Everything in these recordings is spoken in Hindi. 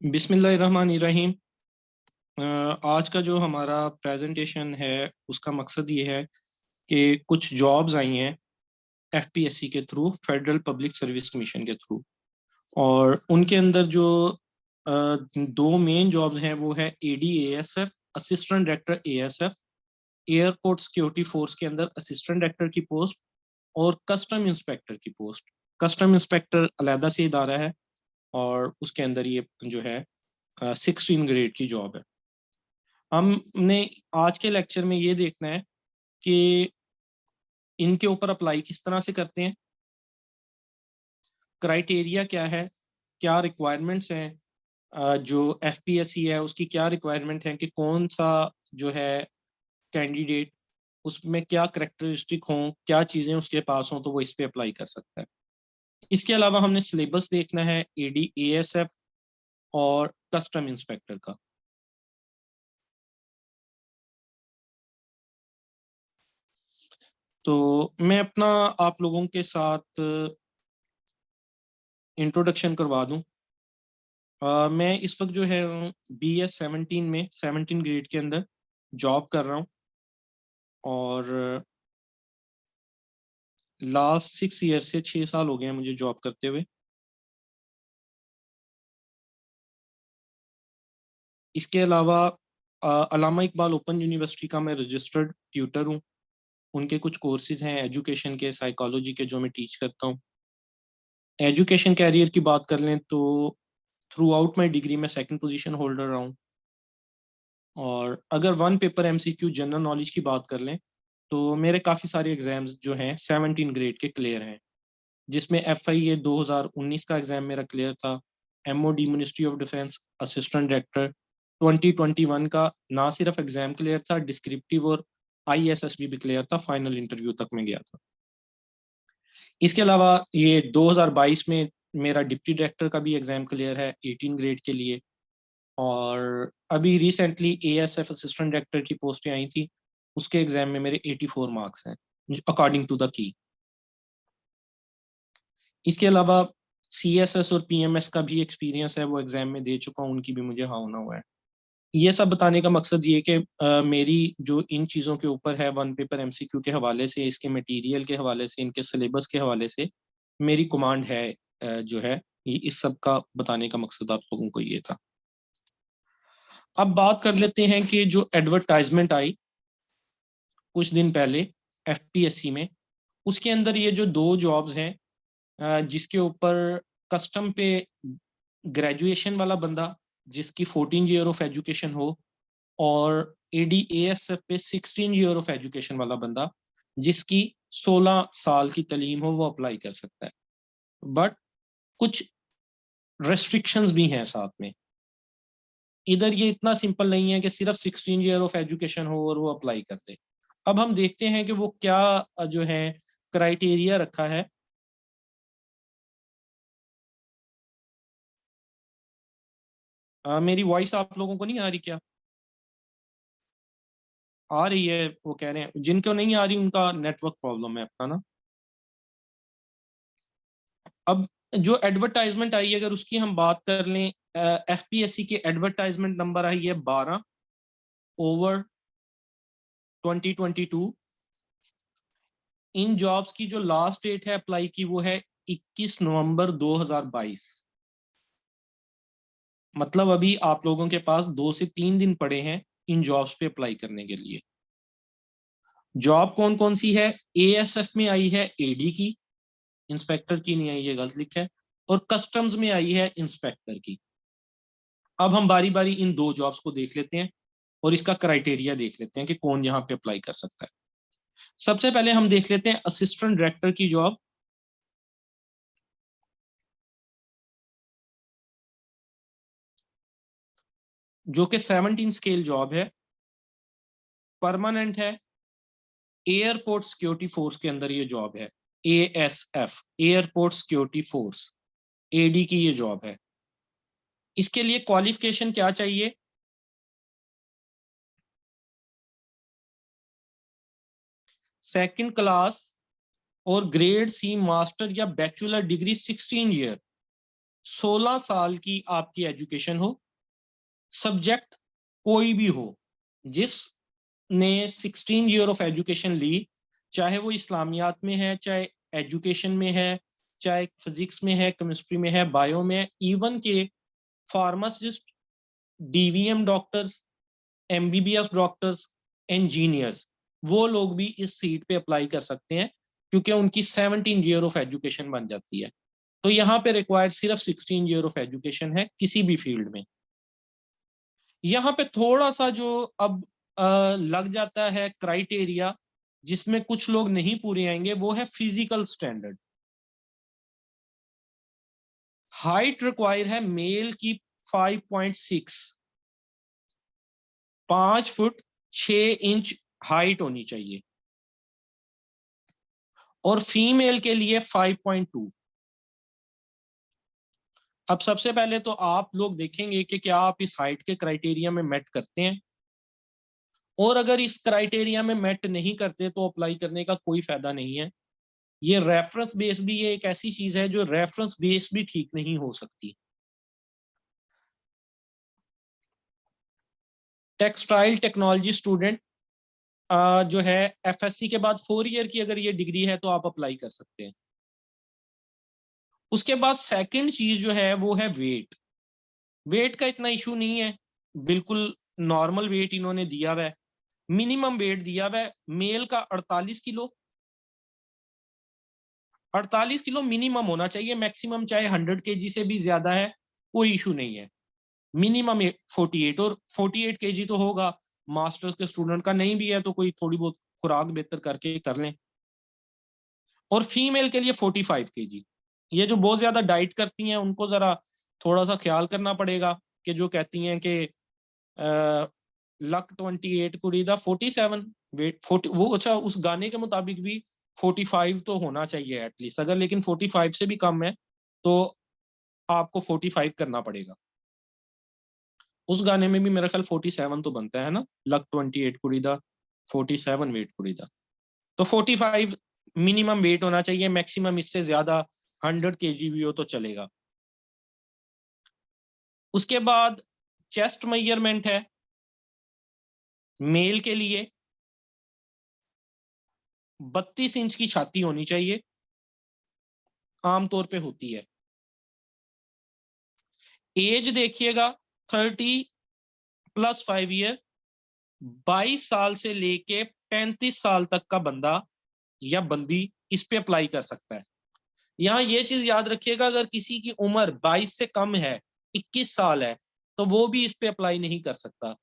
बिस्मिल्लाहिर्रहमानिर्रहीम। आज का जो हमारा प्रेजेंटेशन है उसका मकसद ये है कि कुछ जॉब्स आई हैं एफपीएससी के through, federal public service commission के थ्रू, और उनके अंदर जो दो मेन जॉब्स हैं वो है ADASF, assistant director ASF, airport security force के अंदर असिस्टेंट डायरेक्टर की पोस्ट, और कस्टम इंस्पेक्टर की पोस्ट। कस्टम इंस्पेक्टर अलहदा से इदारा है और उसके अंदर ये जो है 16 ग्रेड की जॉब है। हमने आज के लेक्चर में ये देखना है कि इनके ऊपर अप्लाई किस तरह से करते हैं, क्राइटेरिया क्या है, क्या रिक्वायरमेंट्स हैं, जो एफपीएससी है उसकी क्या रिक्वायरमेंट है कि कौन सा जो है कैंडिडेट, उसमें क्या करेक्टरिस्टिक हों, क्या चीज़ें उसके पास हों तो वो इस पे अप्लाई कर सकता है। इसके अलावा हमने सिलेबस देखना है एडी एएसएफ और कस्टम इंस्पेक्टर का। तो मैं अपना आप लोगों के साथ इंट्रोडक्शन करवा दूं। मैं इस वक्त जो है BS 17 में 17 ग्रेड के अंदर जॉब कर रहा हूँ, और लास्ट 6 ईयर से 6 साल हो गए हैं मुझे जॉब करते हुए। इसके अलावा अलामा इकबाल ओपन यूनिवर्सिटी का मैं रजिस्टर्ड ट्यूटर हूँ। उनके कुछ कोर्सेज हैं एजुकेशन के, साइकोलॉजी के, जो मैं टीच करता हूँ। एजुकेशन कैरियर की बात कर लें तो थ्रू आउट माई डिग्री में सेकंड पोजीशन होल्डर रहा हूँ। और अगर one paper MCQ general knowledge की बात कर लें तो मेरे काफ़ी सारे एग्जाम्स जो हैं 17 ग्रेड के क्लियर हैं, जिसमें FIA 2019 का एग्जाम मेरा क्लियर था। MOD ministry of defence assistant director 2021 का ना सिर्फ एग्जाम क्लियर था, डिस्क्रिप्टिव और ISSB भी क्लियर था, फाइनल इंटरव्यू तक में गया था। इसके अलावा ये 2022 में मेरा डिप्टी डायरेक्टर का भी एग्जाम क्लियर है 18 ग्रेड के लिए। और अभी रिसेंटली ASF असिस्टेंट डायरेक्टर की पोस्टें आई थी, उसके एग्जाम में मेरे 84 मार्क्स हैं अकॉर्डिंग टू द की। इसके अलावा CSS और PMS का भी एक्सपीरियंस है, वो एग्जाम में दे चुका हूँ, उनकी भी मुझे हाँ होना हुआ है। ये सब बताने का मकसद ये कि मेरी जो इन चीज़ों के ऊपर है, वन पेपर MCQ के हवाले से, इसके मटेरियल के हवाले से, इनके सिलेबस के हवाले से मेरी कमांड है, जो है ये इस सब का बताने का मकसद आप लोगों को ये था। अब बात कर लेते हैं कि जो एडवर्टाइजमेंट आई कुछ दिन पहले FPSC में, उसके अंदर ये जो दो जॉब्स हैं, जिसके ऊपर कस्टम पे ग्रेजुएशन वाला बंदा जिसकी 14 ईयर ऑफ एजुकेशन हो, और ADASF पे 16 ईयर ऑफ एजुकेशन वाला बंदा जिसकी 16 साल की तलीम हो, वो अप्लाई कर सकता है। बट कुछ रेस्ट्रिक्शंस भी हैं साथ में। इधर ये इतना सिंपल नहीं है कि सिर्फ 16 ईयर ऑफ एजुकेशन हो और वो अप्लाई कर दे। अब हम देखते हैं कि वो क्या जो है क्राइटेरिया रखा है। मेरी वॉइस आप लोगों को नहीं आ रही क्या? आ रही है, वो कह रहे हैं जिनको नहीं आ रही उनका नेटवर्क प्रॉब्लम है अपना ना। अब जो एडवर्टाइजमेंट आई है, अगर उसकी हम बात कर लें, FPSC की एडवर्टाइजमेंट नंबर आई है 12/2022। इन जॉब्स की जो लास्ट डेट है अप्लाई की, वो है 21 नवंबर 2022। मतलब अभी आप लोगों के पास 2 से 3 दिन पड़े हैं इन जॉब्स पे अप्लाई करने के लिए। जॉब कौन कौन सी है? ASF में आई है AD की, इंस्पेक्टर की नहीं आई, ये गलत लिखा है। और कस्टम्स में आई है इंस्पेक्टर की। अब हम बारी बारी इन दो जॉब्स को देख लेते हैं और इसका क्राइटेरिया देख लेते हैं कि कौन यहाँ पे अप्लाई कर सकता है। सबसे पहले हम देख लेते हैं असिस्टेंट डायरेक्टर की जॉब। जो कि 17 स्केल जॉब है, परमानेंट है, एयरपोर्ट सिक्योरिटी फोर्स के अंदर ये जॉब है। ASF, airport security force, AD की ये जॉब है। इसके लिए क्वालिफिकेशन क्या चाहिए? सेकंड क्लास और ग्रेड C मास्टर या बैचलर डिग्री 16 ईयर 16 साल की आपकी एजुकेशन हो, सब्जेक्ट कोई भी हो, जिसने 16 ईयर ऑफ एजुकेशन ली, चाहे वो इस्लामियात में है, चाहे एजुकेशन में है, चाहे फिजिक्स में है, केमिस्ट्री में है, बायो में है, इवन के pharmacist, DVM doctors, MBBS doctors, engineers, वो लोग भी इस सीट पे अप्लाई कर सकते हैं, क्योंकि उनकी 17 ईयर ऑफ एजुकेशन बन जाती है। तो यहाँ पे रिक्वायर्ड सिर्फ 16 ईयर ऑफ एजुकेशन है किसी भी फील्ड में। यहाँ पे थोड़ा सा जो अब लग जाता है क्राइटेरिया, जिसमें कुछ लोग नहीं पूरे आएंगे, वो है फिजिकल स्टैंडर्ड। हाइट रिक्वायर है मेल की 5.6, 5 फुट 6 इंच हाइट होनी चाहिए, और फीमेल के लिए 5.2। अब सबसे पहले तो आप लोग देखेंगे कि क्या आप इस हाइट के क्राइटेरिया में मेट करते हैं, और अगर इस क्राइटेरिया में मेट नहीं करते तो अप्लाई करने का कोई फायदा नहीं है। ये रेफरेंस बेस भी, ये एक ऐसी चीज है जो रेफरेंस बेस भी ठीक नहीं हो सकती। टेक्सटाइल टेक्नोलॉजी स्टूडेंट जो है एफएससी के बाद 4 ईयर की अगर ये डिग्री है तो आप अप्लाई कर सकते हैं। उसके बाद सेकंड चीज जो है वो है वेट। वेट का इतना इशू नहीं है, बिल्कुल नॉर्मल वेट इन्होंने दिया हुआ है। मिनिमम वेट दिया हुआ है मेल का 48 किलो, 48 किलो मिनिमम होना चाहिए, मैक्सिमम चाहे 100 kg से भी ज्यादा है, कोई इशू नहीं है। मिनिमम 48, और 48 kg तो होगा। मास्टर्स के स्टूडेंट का नहीं भी है तो कोई थोड़ी बहुत खुराक बेहतर करके कर लें। और फीमेल के लिए 45 kg। ये जो बहुत ज्यादा डाइट करती हैं उनको जरा थोड़ा सा ख्याल करना पड़ेगा, कि जो कहती हैं कि लक 28 कुड़ी दा 47 वेट 40, वो अच्छा उस गाने के मुताबिक भी 45 तो होना चाहिए एटलीस्ट, अगर लेकिन 45 से भी कम है तो आपको 45 करना पड़ेगा। उस गाने में भी मेरा ख्याल 47 तो बनता है ना, लक 28 कुड़ी दा 47 वेट कुड़ी दा। तो 45 मिनिमम वेट होना चाहिए, मैक्सिमम इससे ज्यादा 100 kg भी हो तो चलेगा। उसके बाद चेस्ट मेजरमेंट है मेल के लिए, 32 इंच की छाती होनी चाहिए, आमतौर पे होती है। एज देखिएगा 30 + 5 ईयर, 22 साल से लेके 35 साल तक का बंदा या बंदी इस पे अप्लाई कर सकता है। यहाँ ये चीज याद रखिएगा, अगर किसी की उम्र 22 से कम है, 21 साल है, तो वो भी इस पे अप्लाई नहीं कर सकता।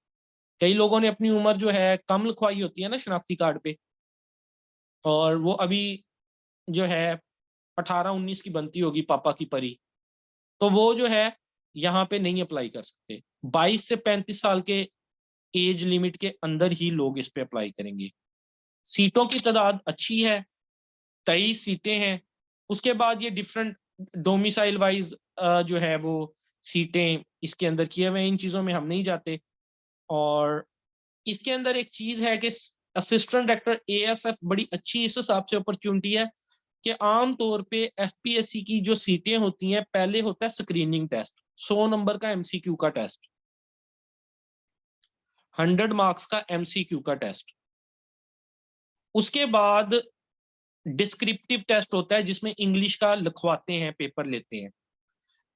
कई लोगों ने अपनी उम्र जो है कम लिखवाई होती है ना शनाख्ती कार्ड पे, और वो अभी जो है 18-19 की बनती होगी पापा की परी, तो वो जो है यहाँ पे नहीं अप्लाई कर सकते। 22 से 35 साल के एज लिमिट के अंदर ही लोग इस पे अप्लाई करेंगे। सीटों की तादाद अच्छी है, 23 सीटें हैं। उसके बाद ये डिफरेंट डोमिसाइल वाइज जो है वो सीटें इसके अंदर किए हुए हैं, इन चीजों में हम नहीं जाते। और इसके अंदर एक चीज है कि असिस्टेंट डायरेक्टर एएसएफ बड़ी अच्छी इस हिसाब से अपॉर्चुनिटी है कि आमतौर पे एफपीएससी की जो सीटें होती हैं, पहले होता है स्क्रीनिंग टेस्ट, 100 नंबर का एमसीक्यू का टेस्ट, 100 मार्क्स का एमसीक्यू का टेस्ट। उसके बाद डिस्क्रिप्टिव टेस्ट होता है जिसमें इंग्लिश का लिखवाते हैं, पेपर लेते हैं।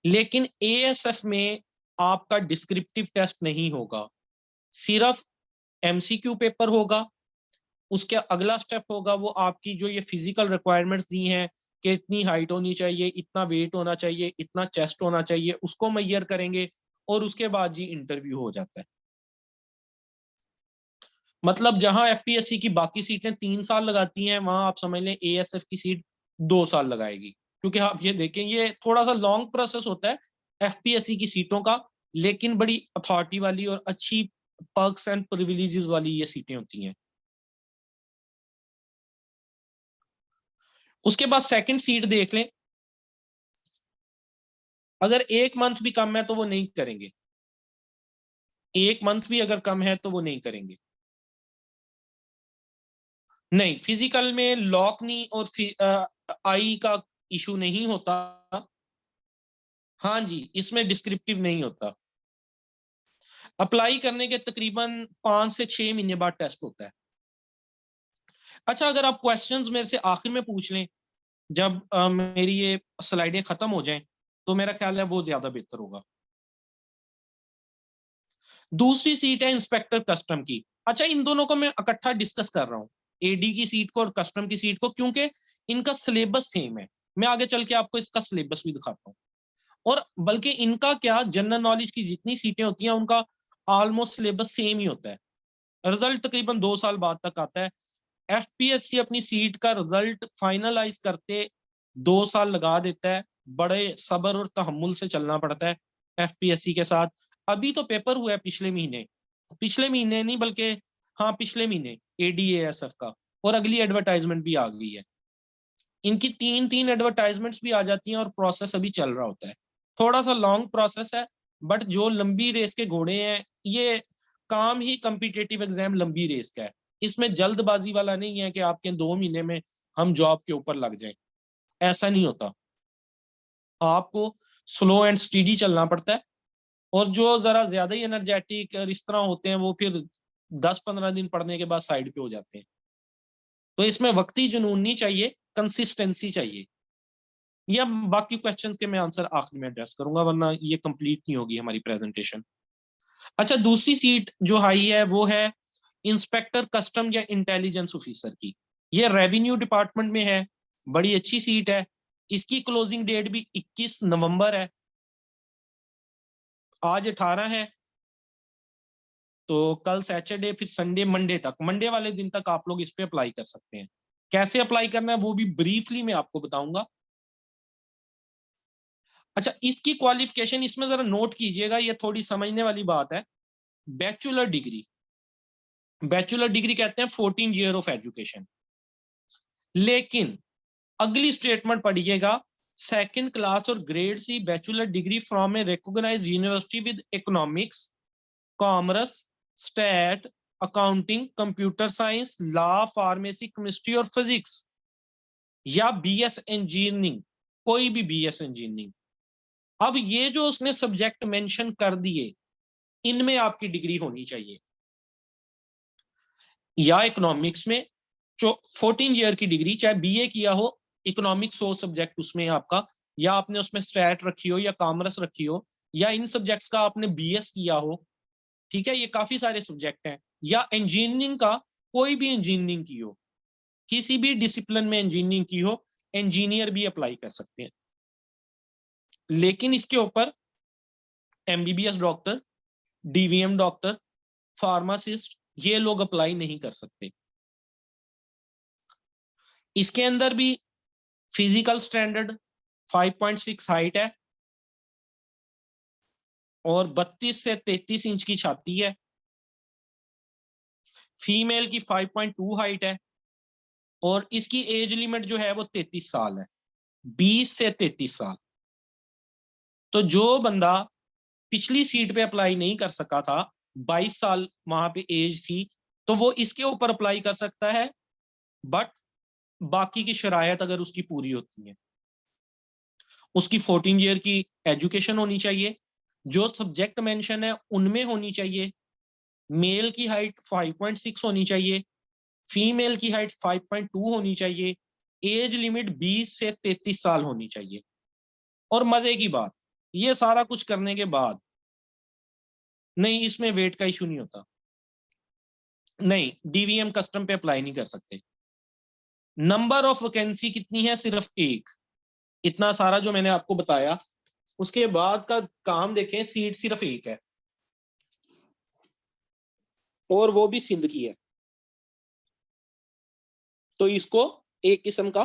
लेकिन एएसएफ में आपका डिस्क्रिप्टिव टेस्ट नहीं होगा, सिर्फ एमसीक्यू पेपर होगा। उसके अगला स्टेप होगा वो आपकी जो ये फिजिकल रिक्वायरमेंट्स दी हैं कि इतनी हाइट होनी चाहिए, इतना वेट होना चाहिए, इतना चेस्ट होना चाहिए, उसको मैयर करेंगे, और उसके बाद जी इंटरव्यू हो जाता है। मतलब जहां एफपीएससी की बाकी सीटें 3 साल लगाती हैं, वहां आप समझ लें एएसएफ की सीट 2 साल लगाएगी। क्योंकि आप ये देखें, ये थोड़ा सा लॉन्ग प्रोसेस होता है एफपीएससी की सीटों का, लेकिन बड़ी अथॉरिटी वाली और अच्छी पर्क्स एंड प्रिविलेजेस वाली ये सीटें होती हैं। उसके बाद सेकंड सीट देख लें, अगर 1 मंथ भी कम है तो वो नहीं करेंगे, 1 मंथ भी अगर कम है तो वो नहीं करेंगे। नहीं, फिजिकल में लॉक नहीं और आई का इशू नहीं होता। हाँ जी, इसमें डिस्क्रिप्टिव नहीं होता। अप्लाई करने के तकरीबन 5 से 6 महीने बाद टेस्ट होता है। अच्छा, अगर आप क्वेश्चंस मेरे से आखिर में पूछ लें, जब मेरी ये स्लाइडें खत्म हो जाएं, तो मेरा ख्याल है वो ज्यादा बेहतर होगा। दूसरी सीट है इंस्पेक्टर कस्टम की। अच्छा, इन दोनों को मैं इकट्ठा डिस्कस कर रहा हूँ, एडी की सीट को और कस्टम की सीट को, क्योंकि इनका सिलेबस सेम है। मैं आगे चल के आपको इसका सिलेबस भी दिखाता हूँ। और बल्कि इनका क्या, जनरल नॉलेज की जितनी सीटें होती हैं उनका ऑलमोस्ट सिलेबस सेम ही होता है। रिजल्ट तकरीबन 2 साल बाद तक आता है। एफपीएससी अपनी सीट का रिजल्ट फाइनलाइज करते 2 साल लगा देता है। बड़े सब्र और तहम्मुल से चलना पड़ता है एफपीएससी के साथ। अभी तो पेपर हुआ है पिछले महीने नहीं बल्कि, हाँ पिछले महीने, एडीएएसएफ का, और अगली एडवर्टाइजमेंट भी आ गई है। इनकी 3-3 एडवर्टाइजमेंट्स भी आ जाती हैं और प्रोसेस अभी चल रहा होता है। थोड़ा सा लॉन्ग प्रोसेस है, बट जो लंबी रेस के घोड़े हैं, ये काम ही कम्पिटेटिव एग्जाम लंबी रेस का है। इसमें जल्दबाजी वाला नहीं है कि आपके 2 महीने में हम जॉब के ऊपर लग जाएं। ऐसा नहीं होता। आपको स्लो एंड स्टीडी चलना पड़ता है। और जो जरा ज्यादा ही एनर्जेटिक और इस तरह होते हैं, वो फिर 10-15 दिन पढ़ने के बाद साइड पे हो जाते हैं। तो इसमें वक्ती जुनून नहीं चाहिए, कंसिस्टेंसी चाहिए। या बाकी क्वेश्चंस के मैं आंसर आखिर में एड्रेस करूंगा, वरना ये कंप्लीट नहीं होगी हमारी प्रेजेंटेशन। अच्छा, दूसरी सीट जो हाई है वो है इंस्पेक्टर कस्टम या इंटेलिजेंस ऑफिसर की। ये रेवेन्यू डिपार्टमेंट में है। बड़ी अच्छी सीट है। इसकी क्लोजिंग डेट भी 21 नवंबर है। आज 18 है, तो कल सैटरडे, फिर संडे, मंडे तक, मंडे वाले दिन तक आप लोग इस पे अप्लाई कर सकते हैं। कैसे अप्लाई करना है वो भी ब्रीफली मैं आपको बताऊंगा। अच्छा, इसकी क्वालिफिकेशन इसमें जरा नोट कीजिएगा, ये थोड़ी समझने वाली बात है। बैचलर डिग्री, बैचलर डिग्री कहते हैं 14 ईयर ऑफ एजुकेशन। लेकिन अगली स्टेटमेंट पढ़िएगा, सेकंड क्लास और grade C bachelor degree from a recognised university with economics, commerce, stat, accounting, computer science, law, pharmacy, chemistry और फिजिक्स, या बीएस इंजीनियरिंग, कोई भी बीएस इंजीनियरिंग। अब ये जो उसने सब्जेक्ट मेंशन कर दिए, इनमें आपकी डिग्री होनी चाहिए। या इकोनॉमिक्स में जो 14 ईयर की डिग्री, चाहे बीए किया हो, इकोनॉमिक्स हो सब्जेक्ट उसमें आपका, या आपने उसमें स्टैट रखी हो या कॉमर्स रखी हो, या इन सब्जेक्ट्स का आपने बीएस किया हो। ठीक है, ये काफी सारे सब्जेक्ट हैं। या इंजीनियरिंग का, कोई भी इंजीनियरिंग की हो, किसी भी डिसिप्लिन में इंजीनियरिंग की हो, इंजीनियर भी अप्लाई कर सकते हैं। लेकिन इसके ऊपर MBBS doctor, DVM doctor, pharmacist, ये लोग अप्लाई नहीं कर सकते। इसके अंदर भी फिजिकल स्टैंडर्ड 5.6 हाइट है, और 32 से 33 इंच की छाती है। फीमेल की 5.2 हाइट है, और इसकी एज लिमिट जो है वो 33 साल है। 20 से 33 साल। तो जो बंदा पिछली सीट पे अप्लाई नहीं कर सका था, 22 साल वहां पे एज थी, तो वो इसके ऊपर अप्लाई कर सकता है। बट बाकी की शरायत अगर उसकी पूरी होती है, उसकी 14 ईयर की एजुकेशन होनी चाहिए, जो सब्जेक्ट मेंशन है उनमें होनी चाहिए, मेल की हाइट 5.6 होनी चाहिए, फीमेल की हाइट 5.2 होनी चाहिए, एज लिमिट 20 से 33 साल होनी चाहिए। और मजे की बात, ये सारा कुछ करने के बाद, नहीं इसमें वेट का इशू नहीं होता, नहीं डीवीएम कस्टम पे अप्लाई नहीं कर सकते। नंबर ऑफ वैकेंसी कितनी है? सिर्फ एक। इतना सारा जो मैंने आपको बताया, उसके बाद का काम देखें, सीट सिर्फ एक है, और वो भी सिंध की है। तो इसको एक किस्म का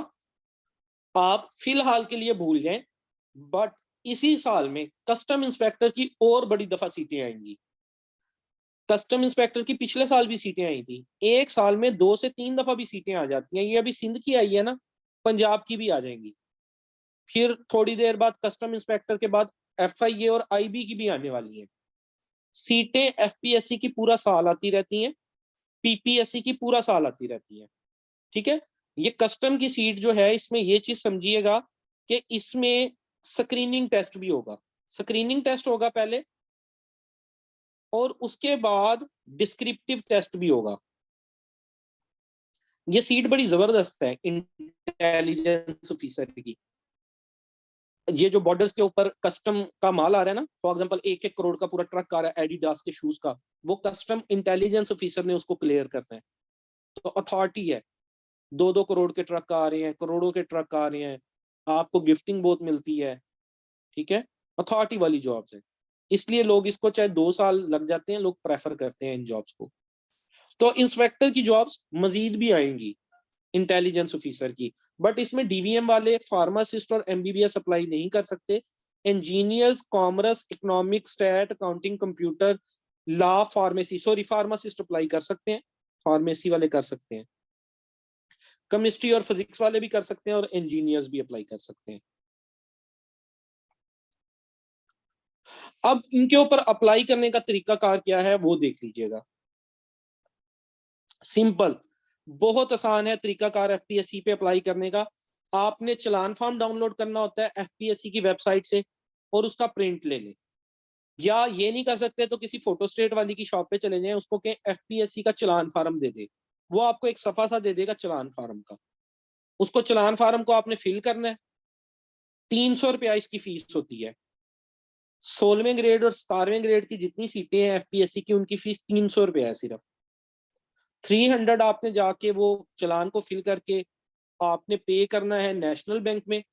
आप फिलहाल के लिए भूल जाएं। बट इसी साल में कस्टम इंस्पेक्टर की और बड़ी दफा सीटें आएंगी। कस्टम इंस्पेक्टर की पिछले साल भी सीटें आई थी। एक साल में 2 से 3 दफा भी सीटें आ जाती हैं। ये अभी सिंध की आई है ना, पंजाब की भी आ जाएंगी। फिर थोड़ी देर बाद कस्टम इंस्पेक्टर के बाद एफआईए और आईबी की भी आने वाली है। सीटें एफपीएससी की पूरा साल आती रहती हैं, पीपीएससी की पूरा साल आती रहती है। ठीक है, ये कस्टम की सीट जो है, इसमें ये चीज समझिएगा कि इसमें स्क्रीनिंग टेस्ट भी होगा। स्क्रीनिंग टेस्ट होगा पहले, और उसके बाद डिस्क्रिप्टिव टेस्ट भी होगा। ये सीट बड़ी जबरदस्त है इंटेलिजेंस ऑफिसर की। ये जो बॉर्डर्स के ऊपर कस्टम का माल आ रहा है ना, फॉर एग्जांपल 1-1 करोड़ का पूरा ट्रक आ रहा है एडिडास के शूज का, वो कस्टम इंटेलिजेंस ऑफिसर ने उसको क्लियर करना है। तो अथॉरिटी है, 2-2 करोड़ के ट्रक आ रहे हैं, करोड़ों के ट्रक आ रहे हैं, आपको गिफ्टिंग बहुत मिलती है, ठीक है। अथॉरिटी वाली जॉब्स है, इसलिए लोग इसको चाहे 2 साल लग जाते हैं, लोग प्रेफर करते हैं इन जॉब्स को। तो इंस्पेक्टर की जॉब्स मजीद भी आएंगी इंटेलिजेंस ऑफिसर की, बट इसमें डीवीएम वाले फार्मासिस्ट और एमबीबीएस अप्लाई नहीं कर सकते। Engineers, commerce, economic, stat, accounting, computer, law, pharmacy, sorry pharmacist apply कर सकते हैं, फार्मेसी वाले कर सकते हैं, केमिस्ट्री और फिजिक्स वाले भी कर सकते हैं, और इंजीनियर्स भी अप्लाई कर सकते हैं। अब इनके ऊपर अप्लाई करने का तरीकाकार क्या है वो देख लीजिएगा। सिंपल, बहुत आसान है तरीकाकार एफपीएससी पे अप्लाई करने का। आपने चलान फॉर्म डाउनलोड करना होता है एफपीएससी की वेबसाइट से, और उसका प्रिंट ले लें। या ये नहीं कर सकते तो किसी फोटोस्टेट वाली की शॉप पे चले जाएं, उसको कहें एफपीएससी का चलान फार्म दे दे, वो आपको एक सफा सा दे देगा चलान फार्म का। उसको चलान फार्म को आपने फिल करना है। 300 रुपया इसकी फीस होती है। 16वें ग्रेड और 17वें ग्रेड की जितनी सीटें हैं एफपीएससी की, उनकी फीस 300 रुपया है सिर्फ। 300 आपने जाके वो चलान को फिल करके आपने पे करना है नेशनल बैंक में,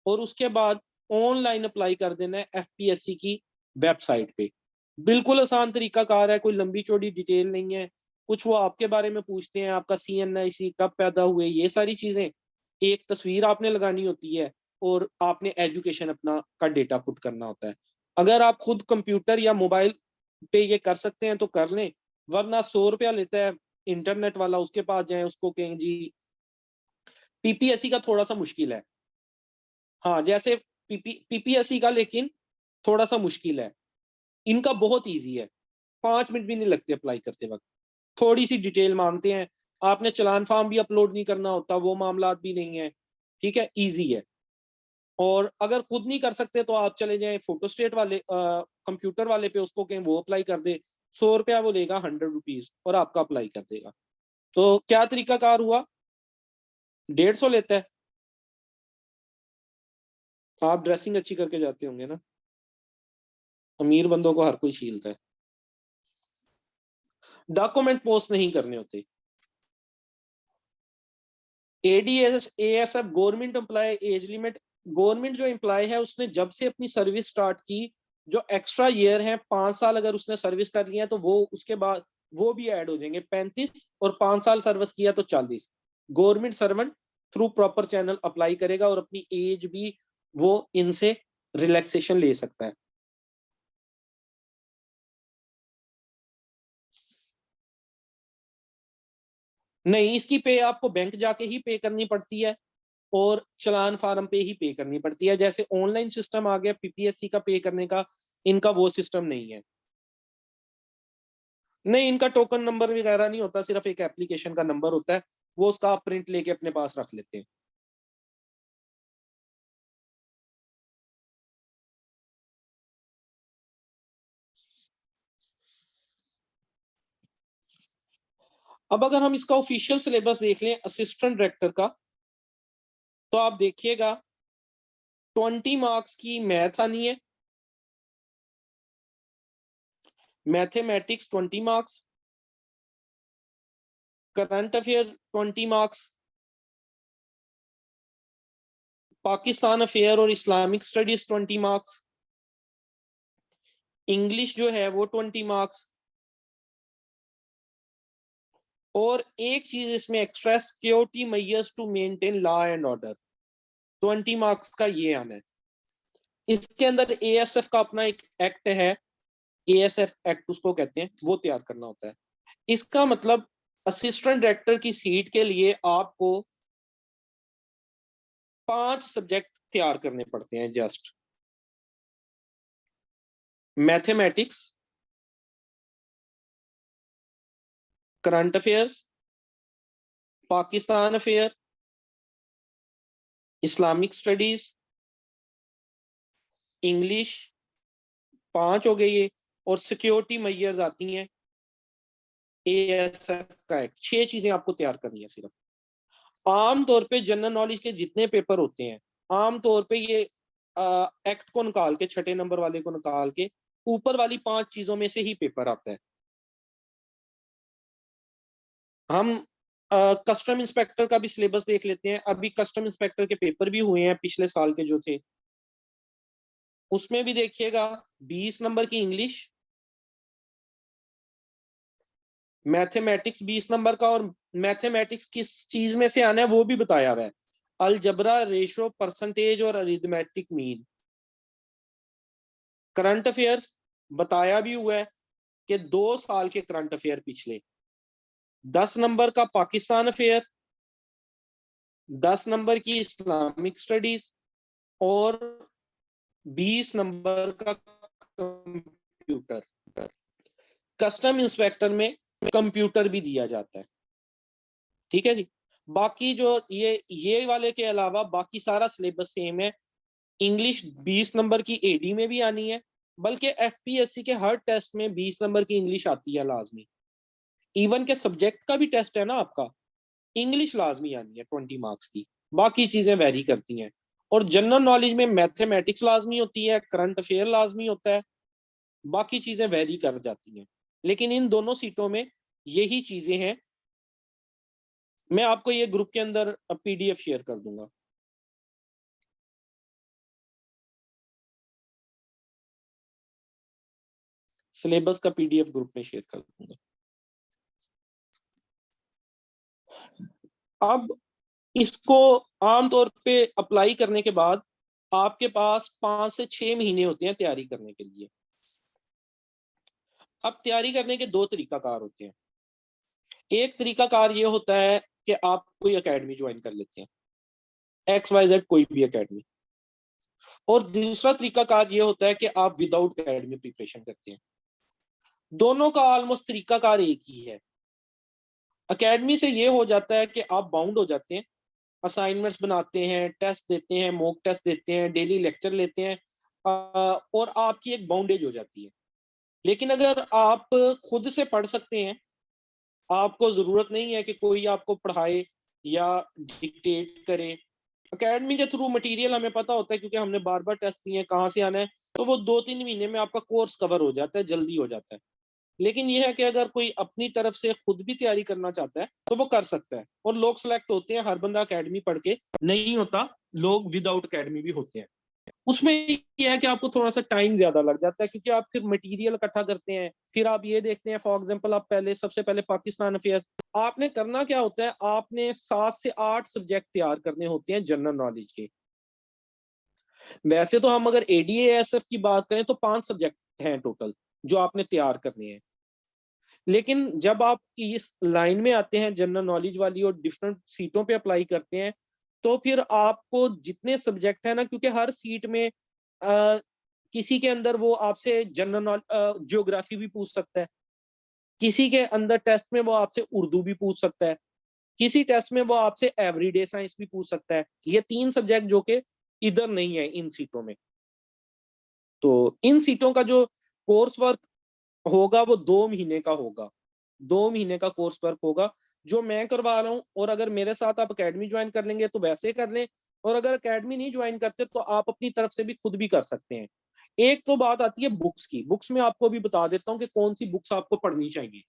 और उसके बाद ऑनलाइन अप्लाई कर देना है एफपीएससी की वेबसाइट पे। बिल्कुल आसान तरीका कार है, कोई लंबी चौड़ी डिटेल नहीं है। कुछ वो आपके बारे में पूछते हैं, आपका सीएनआईसी कब पैदा हुए, ये सारी चीजें। एक तस्वीर आपने लगानी होती है, और आपने एजुकेशन अपना का डेटा पुट करना होता है। अगर आप खुद कंप्यूटर या मोबाइल पे ये कर सकते हैं तो कर लें, वरना 100 रुपया लेता है इंटरनेट वाला, उसके पास जाए, उसको कहें जी। पीपीएससी का थोड़ा सा मुश्किल है, हाँ जैसे पीपीएससी का, लेकिन थोड़ा सा मुश्किल है। इनका बहुत इजी है, 5 मिनट भी नहीं लगते अप्लाई करते वक्त। थोड़ी सी डिटेल मांगते हैं, आपने चलान फॉर्म भी अपलोड नहीं करना होता, वो मामला भी नहीं है, ठीक है, इजी है। और अगर खुद नहीं कर सकते तो आप चले जाएं फोटोस्टेट वाले कंप्यूटर वाले पे, उसको कहें वो अप्लाई कर दे। 100 रुपया वो लेगा, 100 रुपीज, और आपका अप्लाई कर देगा। तो क्या तरीका कार हुआ, 150 लेता है। आप ड्रेसिंग अच्छी करके जाते होंगे ना, अमीर बंदों को हर कोई छीलता है। डॉक्यूमेंट पोस्ट नहीं करने होते। ADS ASF government employ age limit, government जो एम्प्लॉय है उसने जब से अपनी सर्विस स्टार्ट की, जो एक्स्ट्रा ईयर है 5 साल अगर उसने सर्विस कर लिया है तो वो उसके बाद वो भी ऐड हो जाएंगे 35, और 5 साल सर्विस किया तो 40। Government servant through proper channel apply करेगा, और अपनी एज भी वो इनसे रिलैक्सेशन ले सकता है। नहीं, इसकी पे आपको बैंक जाके ही पे करनी पड़ती है, और चलान फार्म पे ही पे करनी पड़ती है। जैसे ऑनलाइन सिस्टम आ गया पीपीएससी का पे करने का, इनका वो सिस्टम नहीं है। नहीं, इनका टोकन नंबर वगैरह नहीं होता, सिर्फ एक एप्लीकेशन का नंबर होता है, वो उसका आप प्रिंट लेके अपने पास रख लेते हैं। अब अगर हम इसका ऑफिशियल सिलेबस देख लें असिस्टेंट डायरेक्टर का, तो आप देखिएगा 20 मार्क्स की मैथ आनी है, mathematics 20 marks, current affair 20 marks, Pakistan affair और इस्लामिक स्टडीज 20 मार्क्स, इंग्लिश जो है वो 20 मार्क्स, और एक चीज इसमें extra, security measures to maintain law and order, 20 marks का ये आना है। इसके अंदर एएसएफ का अपना एक एक्ट है, एएसएफ एक्ट उसको कहते हैं, वो तैयार करना होता है। इसका मतलब असिस्टेंट डायरेक्टर की सीट के लिए आपको 5 सब्जेक्ट तैयार करने पड़ते हैं just. Mathematics, current affairs, Pakistan affair, Islamic studies, English 5 हो गई है, और सिक्योरिटी मेजर्स आती हैं ASF का एक्ट। 6 चीजें आपको तैयार करनी है सिर्फ। आम तौर पे जनरल नॉलेज के जितने पेपर होते हैं, आम तौर पे ये एक्ट को निकाल के, छठे नंबर वाले को निकाल के, ऊपर वाली 5 चीजों में से ही पेपर आता है। हम कस्टम इंस्पेक्टर का भी सिलेबस देख लेते हैं। अभी कस्टम इंस्पेक्टर के पेपर भी हुए हैं पिछले साल के जो थे, उसमें भी देखिएगा 20 नंबर की इंग्लिश, मैथमेटिक्स 20 नंबर का, और मैथमेटिक्स किस चीज में से आना है वो भी बताया हुआ है। अलजबरा, रेशो, परसेंटेज और अरिथमेटिक मीन। करंट अफेयर्स बताया भी हुआ है कि 2 साल के करंट अफेयर पिछले, 10 नंबर का पाकिस्तान अफेयर, 10 नंबर की इस्लामिक स्टडीज, और 20 नंबर का कंप्यूटर। कस्टम इंस्पेक्टर में कंप्यूटर भी दिया जाता है, ठीक है जी। बाकी जो ये वाले के अलावा बाकी सारा सिलेबस सेम है। इंग्लिश 20 नंबर की AD में भी आनी है, बल्कि FPSC के हर टेस्ट में 20 नंबर की इंग्लिश आती है लाजमी। इवन के सब्जेक्ट का भी टेस्ट है ना आपका, इंग्लिश लाजमी आनी है 20 मार्क्स की। बाकी चीजें वेरी करती हैं। और जनरल नॉलेज में मैथमेटिक्स लाजमी होती है, करंट अफेयर लाजमी होता है, बाकी चीजें वेरी कर जाती हैं। लेकिन इन दोनों सीटों में यही चीजें हैं। मैं आपको ये ग्रुप के अंदर PDF शेयर कर दूंगा। सिलेबस का PDF ग्रुप में शेयर कर दूंगा। अब इसको आमतौर पे अप्लाई करने के बाद आपके पास 5 से 6 महीने होते हैं तैयारी करने के लिए। अब तैयारी करने के 2 तरीकाकार होते हैं। एक तरीकाकार ये होता है कि आप कोई एकेडमी ज्वाइन कर लेते हैं, XYZ कोई भी एकेडमी। और दूसरा तरीकाकार ये होता है कि आप विदाउट एकेडमी प्रिपरेशन करते हैं। दोनों का ऑलमोस्ट तरीकाकार एक ही है। एकेडमी से ये हो जाता है कि आप बाउंड हो जाते हैं, असाइनमेंट्स बनाते हैं, टेस्ट देते हैं, मॉक टेस्ट देते हैं, डेली लेक्चर लेते हैं, और आपकी एक बाउंडेज हो जाती है। लेकिन अगर आप खुद से पढ़ सकते हैं, आपको जरूरत नहीं है कि कोई आपको पढ़ाए या डिक्टेट करे। एकेडमी के थ्रू मटेरियल हमें पता होता है, क्योंकि हमने बार बार टेस्ट दिए हैं, कहाँ से आना है, तो वो 2-3 महीने में आपका कोर्स कवर हो जाता है, जल्दी हो जाता है। लेकिन यह है कि अगर कोई अपनी तरफ से खुद भी तैयारी करना चाहता है तो वो कर सकता है। और लोग सिलेक्ट होते हैं, हर बंदा एकेडमी पढ़ के नहीं होता, लोग विदाउट एकेडमी भी होते हैं। उसमें यह है कि आपको थोड़ा सा टाइम ज्यादा लग जाता है, क्योंकि आप फिर मटेरियल इकट्ठा करते हैं, फिर आप ये देखते हैं, फॉर एग्जांपल आप सबसे पहले पाकिस्तान अफेयर, आपने करना क्या होता है, आपने 7 से 8 सब्जेक्ट तैयार करने होते हैं जनरल नॉलेज के। वैसे तो हम अगर ADASF की बात करें तो 5 सब्जेक्ट हैं टोटल जो आपने तैयार करने हैं। लेकिन जब आप इस लाइन में आते हैं जनरल नॉलेज वाली और डिफरेंट सीटों पे अप्लाई करते हैं, तो फिर आपको जितने सब्जेक्ट है ना, क्योंकि हर सीट में किसी के अंदर वो आपसे जनरल ज्योग्राफी भी पूछ सकता है, किसी के अंदर टेस्ट में वो आपसे उर्दू भी पूछ सकता है, किसी टेस्ट में वो आपसे एवरीडे साइंस भी पूछ सकता है। ये 3 सब्जेक्ट जो कि इधर नहीं है इन सीटों में। तो इन सीटों का जो कोर्स वर्क होगा वो 2 महीने का होगा। 2 महीने का कोर्स वर्क होगा जो मैं करवा रहा हूँ। और अगर मेरे साथ आप एकेडमी ज्वाइन कर लेंगे तो वैसे कर लें, और अगर एकेडमी नहीं ज्वाइन करते तो आप अपनी तरफ से भी खुद भी कर सकते हैं। एक तो बात आती है बुक्स की। बुक्स में आपको भी बता देता हूँ कि कौन सी बुक्स आपको पढ़नी चाहिए।